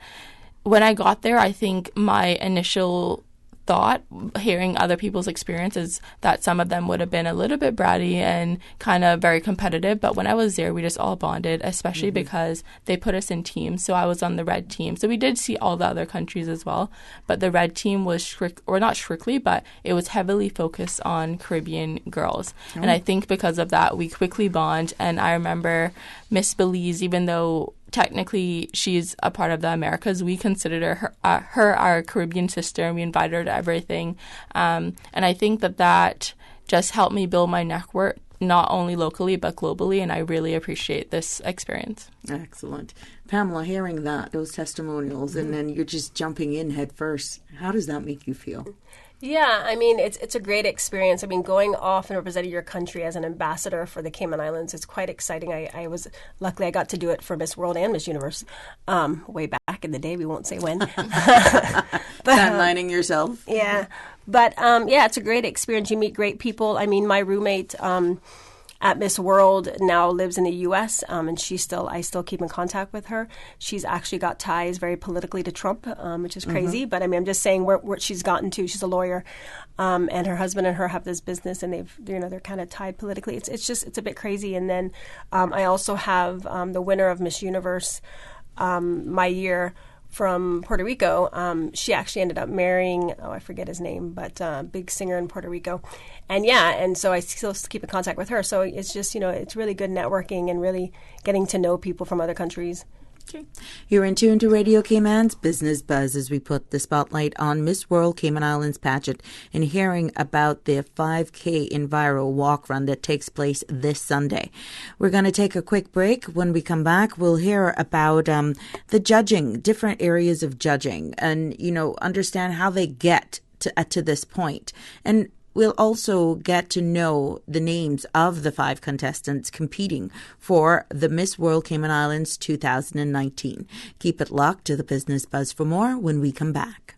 When I got there, I think my initial thought, hearing other people's experiences, that some of them would have been a little bit bratty and kind of very competitive. But when I was there, we just all bonded, especially because they put us in teams. So I was on the red team. So we did see all the other countries as well. But the red team was not strictly, but it was heavily focused on Caribbean girls. Oh. And I think because of that, we quickly bond. And I remember Miss Belize, even though technically she's a part of the Americas, we considered her our Caribbean sister, and we invited her to everything. And I think that just helped me build my network, not only locally but globally, and I really appreciate this experience. Excellent. Pamela, hearing those testimonials, and then you're just jumping in head first, how does that make you feel? Yeah, I mean, it's a great experience. I mean, going off and representing your country as an ambassador for the Cayman Islands is quite exciting. Luckily I got to do it for Miss World and Miss Universe way back in the day. We won't say when. Lining yourself. Yeah. But, it's a great experience. You meet great people. I mean, my roommate at Miss World now lives in the U.S., and I still keep in contact with her. She's actually got ties very politically to Trump, which is crazy. Mm-hmm. But I mean, I'm just saying where she's gotten to. She's a lawyer, and her husband and her have this business, and they're kind of tied politically. It's a bit crazy. And then I also have the winner of Miss Universe my year from Puerto Rico. She actually ended up marrying, I forget his name, but big singer in Puerto Rico. And so I still keep in contact with her. So it's just, it's really good networking and really getting to know people from other countries. Okay. You're in tune to Radio Cayman's Business Buzz as we put the spotlight on Miss World Cayman Islands pageant and hearing about the 5K Enviro walk run that takes place this Sunday. We're going to take a quick break. When we come back, we'll hear about the judging, different areas of judging, and understand how they get to this point. And we'll also get to know the names of the 5 contestants competing for the Miss World Cayman Islands 2019. Keep it locked to the Business Buzz for more when we come back.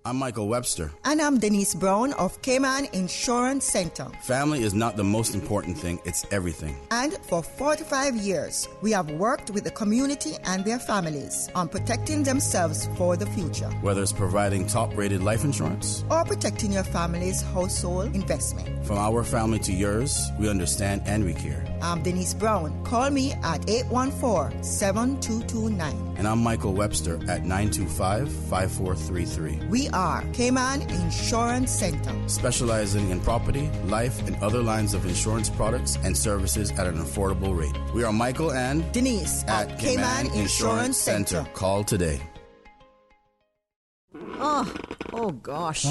I'm Michael Webster. And I'm Denise Brown of Cayman Insurance Center. Family is not the most important thing, it's everything. And for 45 years, we have worked with the community and their families on protecting themselves for the future. Whether it's providing top-rated life insurance or protecting your family's household investment. From our family to yours, we understand and we care. I'm Denise Brown. Call me at 814-7229. And I'm Michael Webster at 925-5433. We are Cayman Insurance Center, specializing in property, life, and other lines of insurance products and services at an affordable rate. We are Michael and Denise at Cayman Insurance Center. Call today. Oh gosh.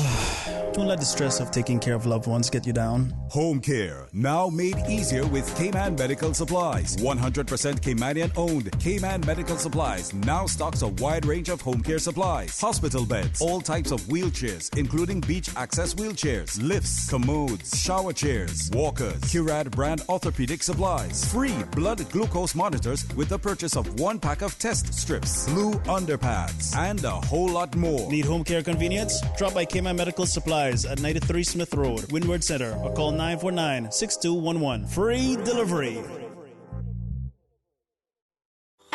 Don't let the stress of taking care of loved ones get you down. Home care, now made easier with Cayman Medical Supplies. 100% Caymanian owned. Cayman Medical Supplies now stocks a wide range of home care supplies. Hospital beds, all types of wheelchairs, including beach access wheelchairs, lifts, commodes, shower chairs, walkers, Curad brand orthopedic supplies, free blood glucose monitors with the purchase of 1 pack of test strips, blue underpads, and a whole lot more. Need home care convenience? Drop by Cayman Medical Supplies at 93 Smith Road, Windward Center, or call 949-6211. Free delivery.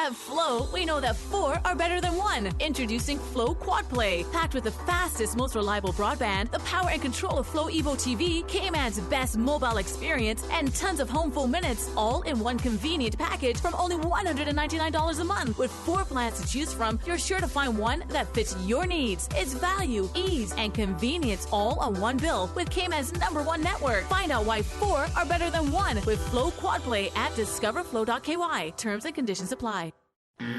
have Flow, we know that 4 are better than 1. Introducing Flow Quad Play. Packed with the fastest, most reliable broadband, the power and control of Flow Evo TV, Cayman's best mobile experience, and tons of home phone minutes, all in one convenient package from only $199 a month. With 4 plans to choose from, you're sure to find one that fits your needs. It's value, ease, and convenience all on one bill with Cayman's #1 network. Find out why 4 are better than 1 with Flow Quad Play at discoverflow.ky. Terms and conditions apply.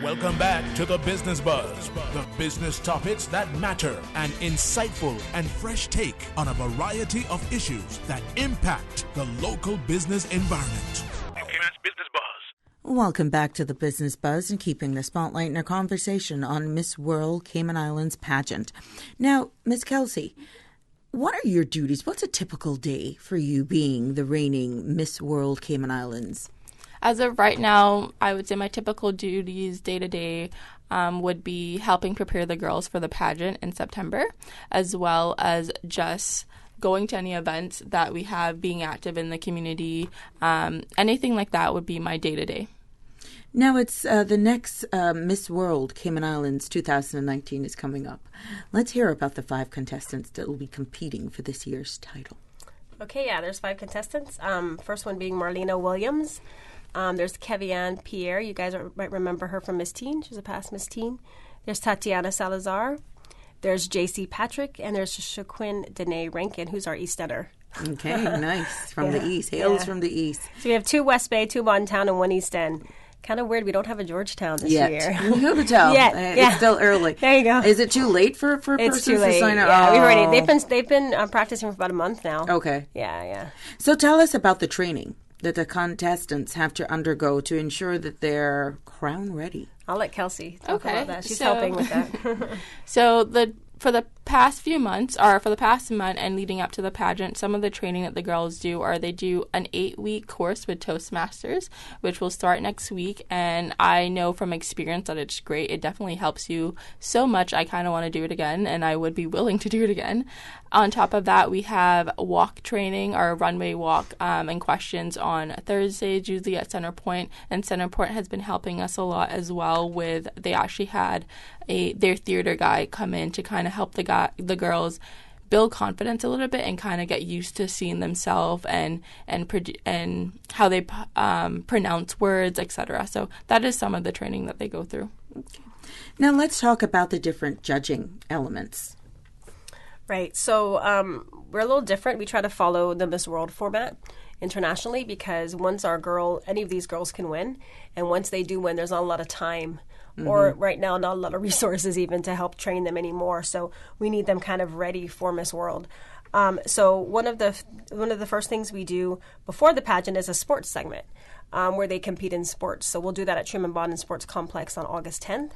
Welcome back to the Business Buzz, the business topics that matter, an insightful and fresh take on a variety of issues that impact the local business environment. Business Buzz. Welcome back to the Business Buzz and keeping the spotlight in our conversation on Miss World Cayman Islands pageant. Now, Miss Kelsey, what are your duties? What's a typical day for you being the reigning Miss World Cayman Islands? As of right now, I would say my typical duties day to day would be helping prepare the girls for the pageant in September, as well as just going to any events that we have, being active in the community. Anything like that would be my day to day. Now it's the next Miss World Cayman Islands 2019 is coming up. Let's hear about the 5 contestants that will be competing for this year's title. Okay, yeah, there's 5 contestants. First one being Marlena Williams. There's Kevianne Pierre. You guys might remember her from Miss Teen. She's a past Miss Teen. There's Tatiana Salazar. There's J.C. Patrick. And there's Shaquin Danae Rankin, who's our East Ender. Okay, nice. From the East. Hails from the East. So we have 2 West Bay, 2 Bontown, and 1 East End. Kind of weird we don't have a Georgetown this year. Who could tell? It's still early. There you go. Is it too late for persons too late. to sign up? Yeah, we've already. They've been practicing for about a month now. Okay. Yeah. So tell us about the training that the contestants have to undergo to ensure that they're crown ready. I'll let Kelsey talk about that. She's helping with that. For the past few months, or for the past month and leading up to the pageant, some of the training that the girls do are they do an 8-week course with Toastmasters, which will start next week. And I know from experience that it's great. It definitely helps you so much. I kind of want to do it again, and I would be willing to do it again. On top of that, we have walk training, or runway walk, and questions on Thursdays, usually at Centerpoint. And Centerpoint has been helping us a lot as well with, they actually had their theater guy come in to kind of help the girls build confidence a little bit and kind of get used to seeing themselves and how they pronounce words, etc. So that is some of the training that they go through. Okay. Now let's talk about the different judging elements. Right. So we're a little different. We try to follow the Miss World format internationally because once any of these girls can win, and once they do win, there's not a lot of time. Or right now, not a lot of resources even to help train them anymore. So we need them kind of ready for Miss World. So one of the first things we do before the pageant is a sports segment where they compete in sports. So we'll do that at Truman Bodden Sports Complex on August 10th.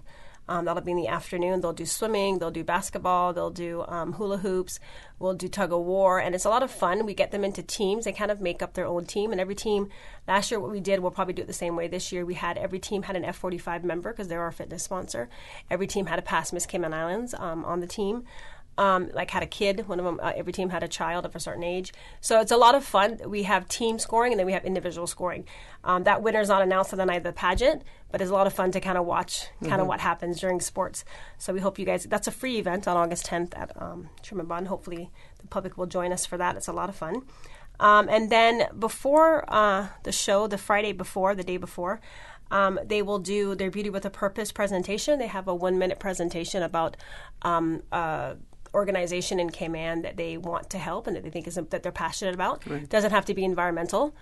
That'll be in the afternoon. They'll do swimming, they'll do basketball, they'll do hula hoops, we'll do tug of war, and it's a lot of fun. We get them into teams. They kind of make up their own team, and every team, last year what we did, we'll probably do it the same way this year. Every team had an F45 member because they're our fitness sponsor. Every team had a past Miss Cayman Islands on the team. Had a kid. One of them, every team had a child of a certain age. So it's a lot of fun. We have team scoring and then we have individual scoring. That winner's not announced on the night of the pageant, but it's a lot of fun to kind of watch what happens during sports. So we hope you guys, that's a free event on August 10th at Truman Bodden. Hopefully the public will join us for that. It's a lot of fun. And then before the show, the Friday before, the day before, they will do their Beauty with a Purpose presentation. They have a 1-minute presentation about organization in Cayman that they want to help and that they think that they're passionate about. Right. Doesn't have to be environmental.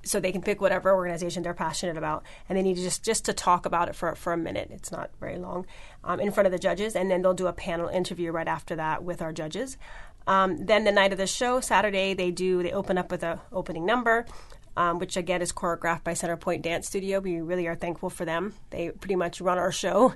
So they can pick whatever organization they're passionate about, and they need to just to talk about it for a minute. It's not very long, in front of the judges, and then they'll do a panel interview right after that with our judges. Then the night of the show, Saturday, they open up with an opening number. Which again is choreographed by Centerpoint Dance Studio. We really are thankful for them. They pretty much run our show,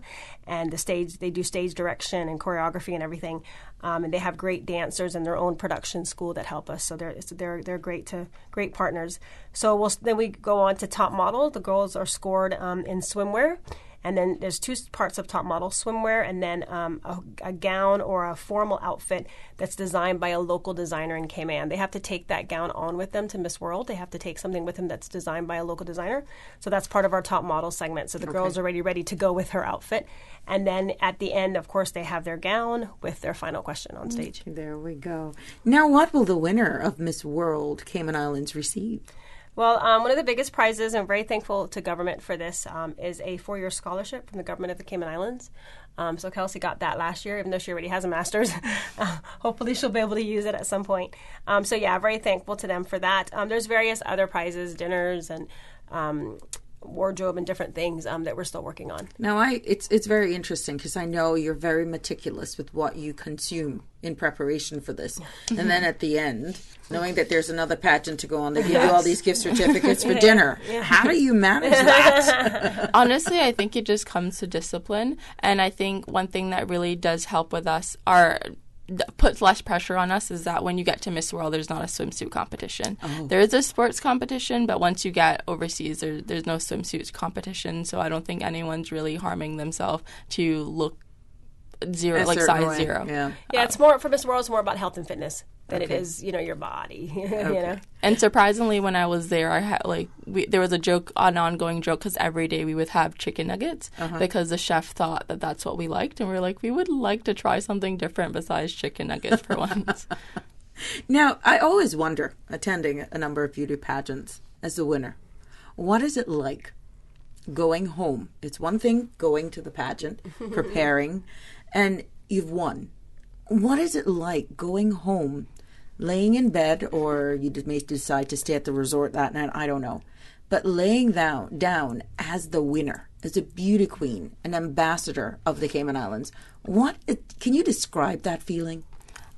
and they do stage direction and choreography and everything. And they have great dancers in their own production school that help us. So they're great partners. So then we go on to top model. The girls are scored in swimwear, And then there's 2 parts of top model swimwear, and then a gown or a formal outfit that's designed by a local designer in Cayman. They have to take that gown on with them to Miss World. They have to take something with them that's designed by a local designer. So that's part of our top model segment. So the girls are already ready to go with her outfit. And then at the end, of course, they have their gown with their final question on stage. There we go. Now, what will the winner of Miss World Cayman Islands receive? Well, one of the biggest prizes, and I'm very thankful to government for this, is a 4-year scholarship from the government of the Cayman Islands. So Kelsey got that last year, even though she already has a master's. Hopefully she'll be able to use it at some point. So yeah, very thankful to them for that. There's various other prizes, dinners, and wardrobe and different things that we're still working on. Now, it's very interesting because I know you're very meticulous with what you consume in preparation for this. And then at the end, knowing that there's another pageant to go on, they give you all these gift certificates for dinner. Yeah. How do you manage that? Honestly, I think it just comes to discipline. And I think one thing that really does help with us puts less pressure on us is that when you get to Miss World, there's not a swimsuit competition. There is a sports competition, but once you get overseas, there's no swimsuit competition. So I don't think anyone's really harming themselves to look zero, like size 0. Yeah, it's more for Miss World. It's more about health and fitness than it is, your body. You know. And surprisingly, when I was there, I had there was an ongoing joke because every day we would have chicken nuggets because the chef thought that that's what we liked, and we were like, we would like to try something different besides chicken nuggets for once. Now, I always wonder, attending a number of beauty pageants as a winner, what is it like going home? It's one thing going to the pageant, preparing, and you've won. What is it like going home, laying in bed, or you may decide to stay at the resort that night, I don't know, but laying down as the winner, as a beauty queen, an ambassador of the Cayman Islands? Can you describe that feeling?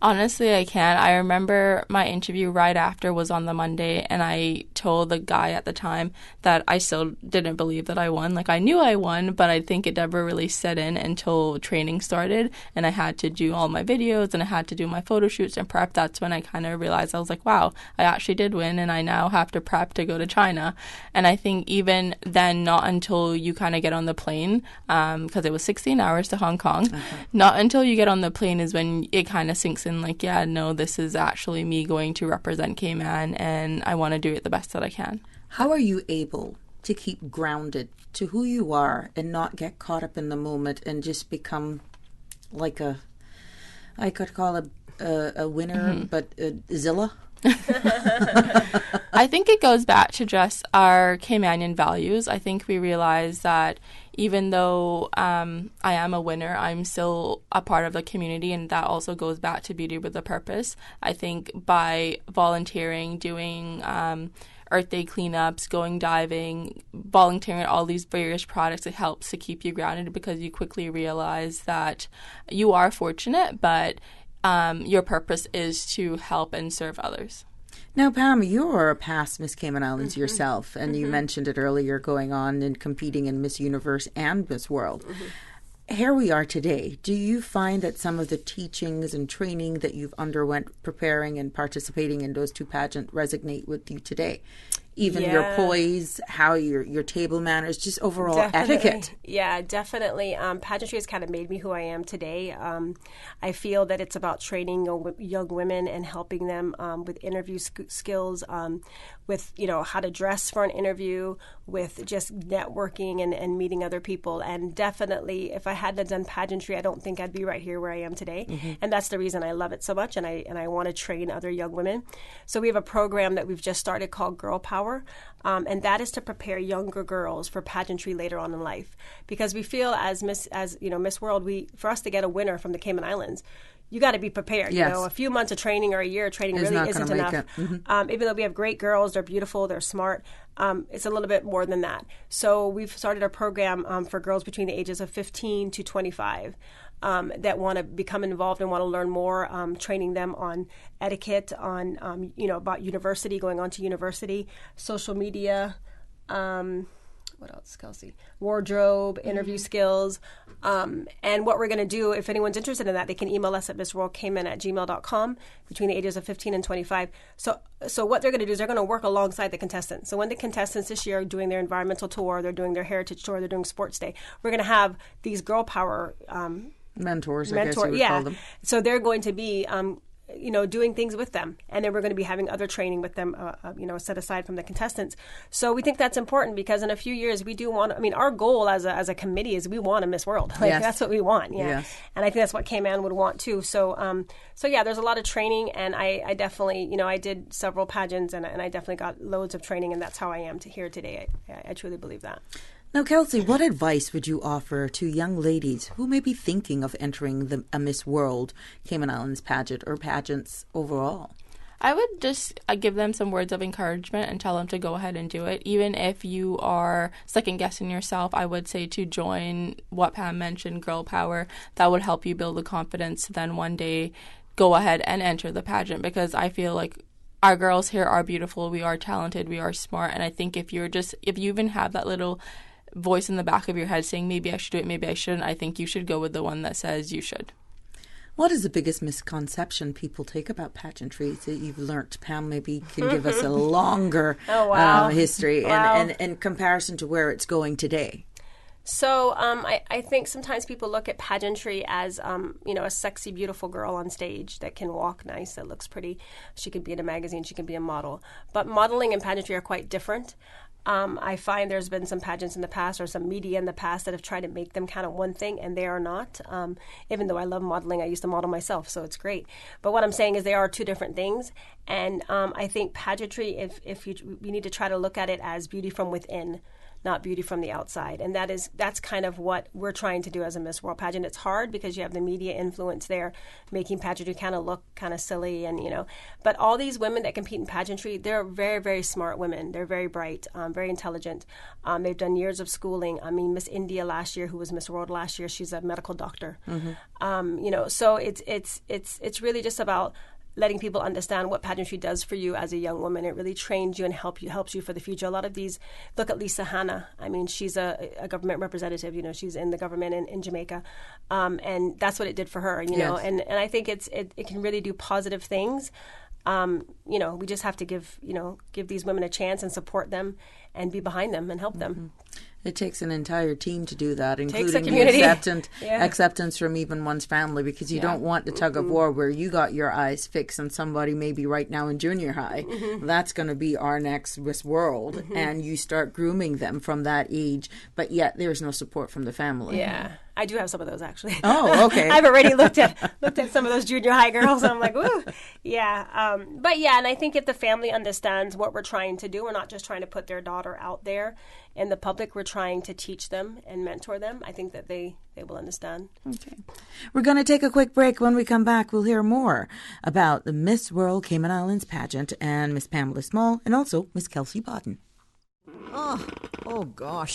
Honestly, I can't. I remember my interview right after was on the Monday, and I told the guy at the time that I still didn't believe that I won. Like, I knew I won, but I think it never really set in until training started, and I had to do all my videos, and I had to do my photo shoots and prep. That's when I kind of realized, I was like, wow, I actually did win, and I now have to prep to go to China. And I think even then, not until you kind of get on the plane, because it was 16 hours to Hong Kong, not until you get on the plane is when it kind of sinks in. Like, yeah, no, this is actually me going to represent Cayman, and I want to do it the best that I can. How are you able to keep grounded to who you are and not get caught up in the moment and just become like I could call a winner, but a Zilla? I think it goes back to just our Caymanian values. I think we realize that even though I am a winner, I'm still a part of the community, and that also goes back to Beauty with a Purpose. I think by volunteering, doing Earth Day cleanups, going diving, volunteering at all these various products, it helps to keep you grounded because you quickly realize that you are fortunate, but your purpose is to help and serve others. Now, Pam, you're a past Miss Cayman Islands yourself, and you mentioned it earlier, going on and competing in Miss Universe and Miss World. Here we are today. Do you find that some of the teachings and training that you've underwent preparing and participating in those 2 pageants resonate with you today? Even your poise, how your table manners, just overall etiquette. Yeah, definitely. Pageantry has kind of made me who I am today. I feel that it's about training young women and helping them with interview skills, with how to dress for an interview, with just networking and meeting other people. And definitely, if I hadn't done pageantry, I don't think I'd be right here where I am today. And that's the reason I love it so much, and I want to train other young women. So we have a program that we've just started called Girl Power. And that is to prepare younger girls for pageantry later on in life, because we feel as Miss World, for us to get a winner from the Cayman Islands, you got to be prepared. Yes. A few months of training or a year of training really isn't enough. Even though we have great girls, they're beautiful, they're smart, it's a little bit more than that. So we've started a program for girls between the ages of 15 to 25. That want to become involved and want to learn more, training them on etiquette, on about university, going on to university, social media, what else, Kelsey? Wardrobe, interview skills. And what we're going to do, if anyone's interested in that, they can email us at missworldcayman@gmail.com between the ages of 15 and 25. So what they're going to do is they're going to work alongside the contestants. So when the contestants this year are doing their environmental tour, they're doing their heritage tour, they're doing sports day, we're going to have these girl power mentors, I guess you would call them. So they're going to be doing things with them. And then we're going to be having other training with them, set aside from the contestants. So we think that's important because in a few years we do want, our goal as a committee is we want a Miss World. That's what we want. Yeah. Yes. And I think that's what Cayman would want too. So there's a lot of training, and I definitely, I did several pageants and I definitely got loads of training, and that's how I am here today. I truly believe that. Now, Kelsey, what advice would you offer to young ladies who may be thinking of entering a Miss World Cayman Islands pageant or pageants overall? I would just give them some words of encouragement and tell them to go ahead and do it. Even if you are second-guessing yourself, I would say to join what Pam mentioned, Girl Power. That would help you build the confidence to then one day go ahead and enter the pageant, because I feel like our girls here are beautiful, we are talented, we are smart, and I think if you even have that little voice in the back of your head saying maybe I should do it, maybe I shouldn't, I think you should go with the one that says you should. What is the biggest misconception people take about pageantry that you've learnt? Pam maybe can give us a longer history and in comparison to where it's going today. So I think sometimes people look at pageantry as, a sexy, beautiful girl on stage that can walk nice, that looks pretty. She could be in a magazine, she could be a model. But modeling and pageantry are quite different. I find there's been some pageants in the past or some media in the past that have tried to make them kind of one thing, and they are not. Even though I love modeling, I used to model myself, so it's great. But what I'm saying is they are two different things. And I think pageantry, we need to try to look at it as beauty from within, not beauty from the outside. And that's kind of what we're trying to do as a Miss World pageant. It's hard because you have the media influence there, making pageantry kind of look kind of silly, and But all these women that compete in pageantry, they're very, very smart women. They're very bright, very intelligent. They've done years of schooling. Miss India last year, who was Miss World last year, she's a medical doctor. Mm-hmm. So it's really just about letting people understand what pageantry does for you as a young woman. It really trains you and helps you for the future. A lot of these, look at Lisa Hanna. She's a government representative. She's in the government in Jamaica, and that's what it did for her. Yes. And I think it can really do positive things. We just have to give these women a chance and support them and be behind them and help them. Mm-hmm. It takes an entire team to do that, including the acceptance from even one's family, because you don't want the tug of war where you got your eyes fixed on somebody maybe right now in junior high. Mm-hmm. That's going to be our next Miss World, mm-hmm. and you start grooming them from that age, but yet there's no support from the family. Yeah. I do have some of those, actually. Oh, okay. I've already looked at some of those junior high girls. And I'm like, ooh, yeah. And I think if the family understands what we're trying to do, we're not just trying to put their daughter out there in the public. We're trying to teach them and mentor them. I think that they will understand. Okay. We're going to take a quick break. When we come back, we'll hear more about the Miss World Cayman Islands pageant and Miss Pamela Small and also Miss Kelsey Bodden. Oh gosh.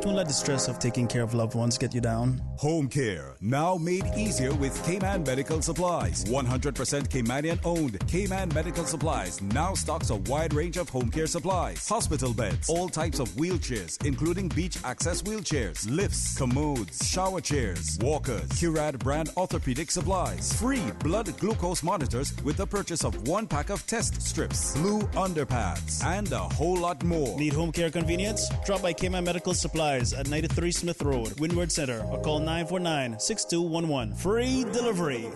Don't let the stress of taking care of loved ones get you down. Home care, now made easier with Cayman Medical Supplies. 100% Caymanian owned. Cayman Medical Supplies now stocks a wide range of home care supplies. Hospital beds, all types of wheelchairs, including beach access wheelchairs, lifts, commodes, shower chairs, walkers, Curad brand orthopedic supplies. Free blood glucose monitors with the purchase of 1 pack of test strips, blue underpads, and a whole lot more. Need home care convenience? Drop by Cayman Medical Supplies at 93 Smith Road, Windward Center, or call 949-6211. Free delivery.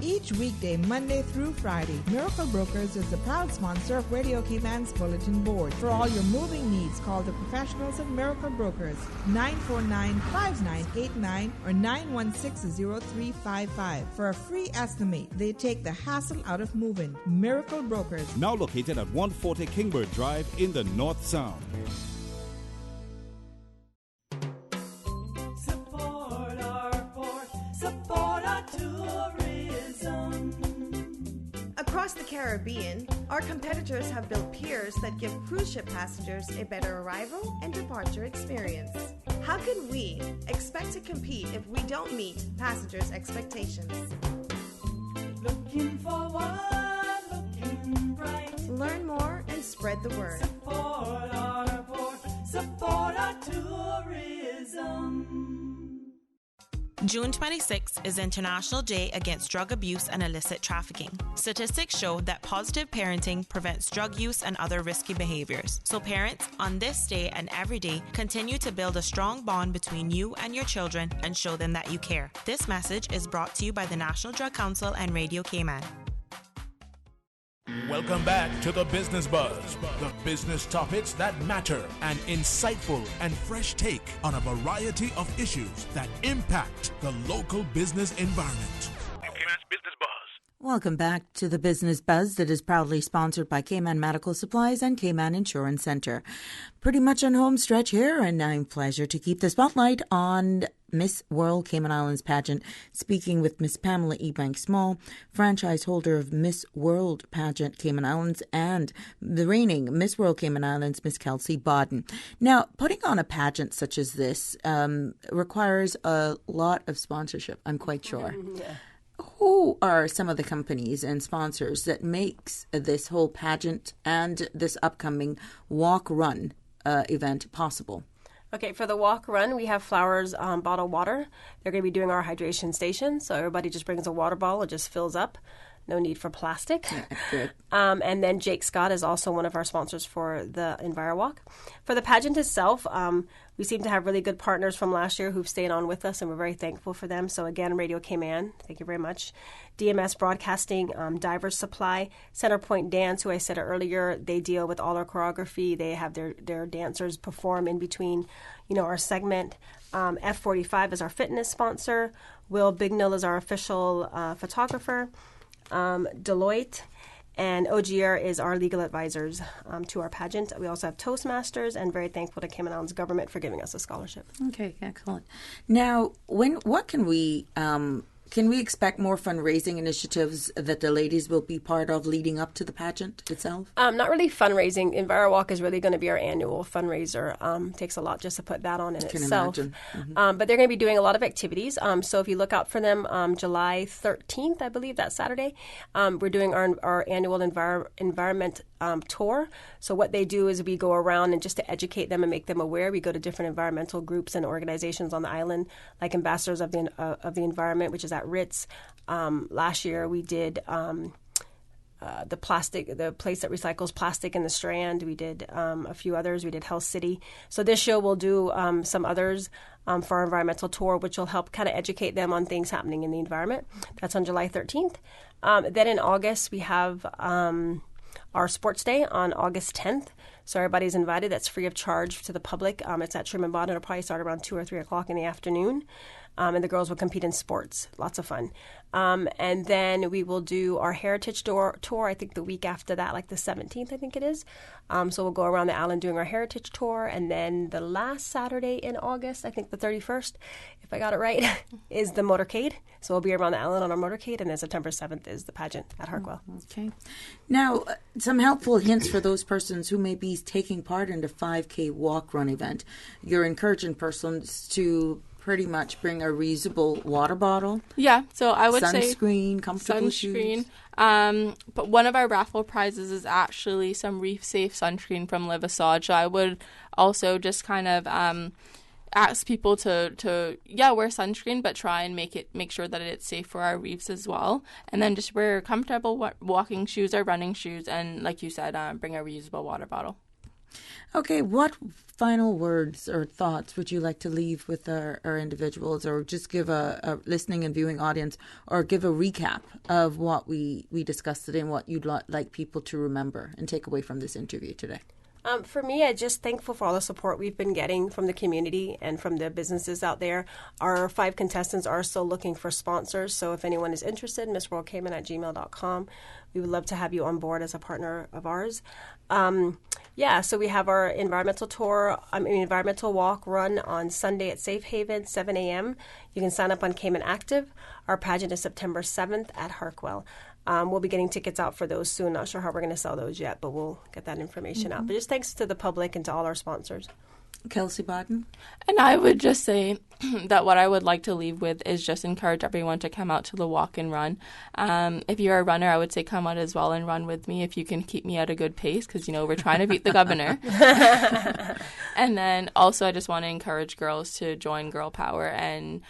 Each weekday, Monday through Friday, Miracle Brokers is the proud sponsor of Radio Cayman's Bulletin Board. For all your moving needs, call the professionals of Miracle Brokers, 949-5989 or 916-0355. For a free estimate, they take the hassle out of moving. Miracle Brokers. Now located at 140 Kingbird Drive in the North Sound. Support our port, support our tourism. Across the Caribbean, our competitors have built piers that give cruise ship passengers a better arrival and departure experience. How can we expect to compete if we don't meet passengers' expectations? Looking forward, looking bright. Learn more and spread the word. Support our port, support our tourism. June 26 is International Day Against Drug Abuse and Illicit Trafficking. Statistics show that positive parenting prevents drug use and other risky behaviors. So parents, on this day and every day, continue to build a strong bond between you and your children and show them that you care. This message is brought to you by the National Drug Council and Radio Cayman. Welcome back to the Business Buzz, the business topics that matter, an insightful and fresh take on a variety of issues that impact the local business environment. Business Buzz. Welcome back to the Business Buzz that is proudly sponsored by Cayman Medical Supplies and Cayman Insurance Center. Pretty much on home stretch here, and I'm pleasure to keep the spotlight on Miss World Cayman Islands pageant, speaking with Miss Pamela Ebank Small, franchise holder of Miss World pageant Cayman Islands, and the reigning Miss World Cayman Islands, Miss Kelsey Bodden. Now, putting on a pageant such as this requires a lot of sponsorship, I'm quite sure. Yeah. Who are some of the companies and sponsors that makes this whole pageant and this upcoming walk-run event possible? Okay, for the walk run, we have Flowers Bottled Water. They're going to be doing our hydration station, so everybody just brings a water bottle, it just fills up. No need for plastic. Good. And then Jake Scott is also one of our sponsors for the EnviroWalk. For the pageant itself, we seem to have really good partners from last year who've stayed on with us, and we're very thankful for them. So again, Radio Cayman, thank you very much. DMS Broadcasting, Divers Supply, Centerpoint Dance, who I said earlier, they deal with all our choreography. They have their dancers perform in between, our segment. F45 is our fitness sponsor. Will Bignell is our official photographer. Deloitte and OGR is our legal advisors to our pageant. We also have Toastmasters, and very thankful to Cayman Islands government for giving us a scholarship. Okay, excellent. Now, what can we expect more fundraising initiatives that the ladies will be part of leading up to the pageant itself? Not really fundraising. EnviroWalk is really going to be our annual fundraiser. Takes a lot just to put that on in itself. Mm-hmm. But they're going to be doing a lot of activities. So if you look out for them, July 13th, I believe, that Saturday, we're doing our annual environment tour. So what they do is we go around and just to educate them and make them aware, we go to different environmental groups and organizations on the island, like Ambassadors of the Environment, which is at Ritz. Last year we did the place that recycles plastic in the Strand. We did a few others. We did Health City. So this show will do some others for our environmental tour, which will help kind of educate them on things happening in the environment. That's on July 13th. Then in August we have our sports day on August 10th. So everybody's invited. That's free of charge to the public. It's at Truman Bond. It'll probably start around 2 or 3 o'clock in the afternoon. And the girls will compete in sports. Lots of fun. And then we will do our heritage tour, I think the week after that, like the 17th, I think it is. So we'll go around the island doing our heritage tour. And then the last Saturday in August, I think the 31st, if I got it right, is the motorcade. So we'll be around the island on our motorcade. And then September 7th is the pageant at Hartwell. Okay. Now, some helpful hints for those persons who may be taking part in the 5K walk-run event. You're encouraging persons to pretty much bring a reusable water bottle. Yeah, so I would say sunscreen, comfortable shoes. But one of our raffle prizes is actually some reef safe sunscreen from Le Visage. So I would also just kind of ask people to wear sunscreen, but try and make sure that it's safe for our reefs as well. And then just wear comfortable walking shoes or running shoes, and like you said, bring a reusable water bottle. Okay, what final words or thoughts would you like to leave with our individuals, or just give a listening and viewing audience, or give a recap of what we discussed today and what you'd like people to remember and take away from this interview today? For me, I'm just thankful for all the support we've been getting from the community and from the businesses out there. Our 5 contestants are still looking for sponsors, so if anyone is interested, missworldcayman@gmail.com. We would love to have you on board as a partner of ours. So we have our environmental walk run on Sunday at Safe Haven, 7 a.m. You can sign up on Cayman Active. Our pageant is September 7th at Hartwell. We'll be getting tickets out for those soon. Not sure how we're going to sell those yet, but we'll get that information out. But just thanks to the public and to all our sponsors. Kelsey Bodden? And I would just say that what I would like to leave with is just encourage everyone to come out to the walk and run. If you're a runner, I would say come out as well and run with me if you can keep me at a good pace because, we're trying to beat the governor. And then also I just want to encourage girls to join Girl Power and,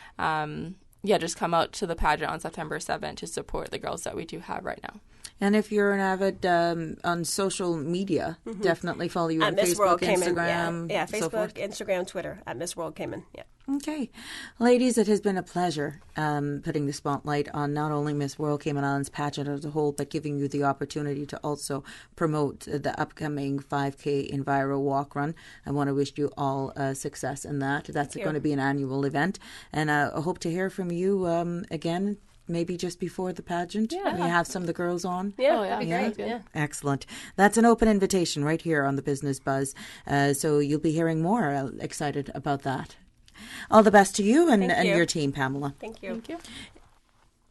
just come out to the pageant on September 7th to support the girls that we do have right now. And if you're an avid on social media, definitely follow you on Miss Facebook, World Instagram. Yeah, so Facebook, forth. Instagram, Twitter, at Miss World Cayman. Yeah. Okay. Ladies, it has been a pleasure putting the spotlight on not only Miss World Cayman Islands pageant as a whole, but giving you the opportunity to also promote the upcoming 5K Enviro Walk Run. I want to wish you all success in that. That's going to be an annual event. And I hope to hear from you again. Maybe just before the pageant. Yeah. We have some of the girls on. Yeah, that'd be great. Yeah. Excellent. That's an open invitation right here on the Business Buzz. So you'll be hearing more. Excited about that. All the best to you and your team, Pamela. Thank you.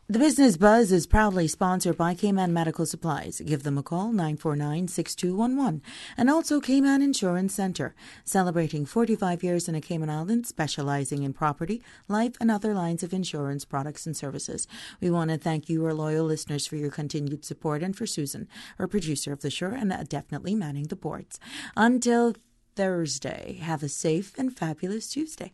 The Business Buzz is proudly sponsored by Cayman Medical Supplies. Give them a call, 949-6211. And also Cayman Insurance Center, celebrating 45 years in the Cayman Islands, specializing in property, life, and other lines of insurance products and services. We want to thank you, our loyal listeners, for your continued support, and for Susan, our producer of the show, and definitely manning the boards. Until Thursday, have a safe and fabulous Tuesday.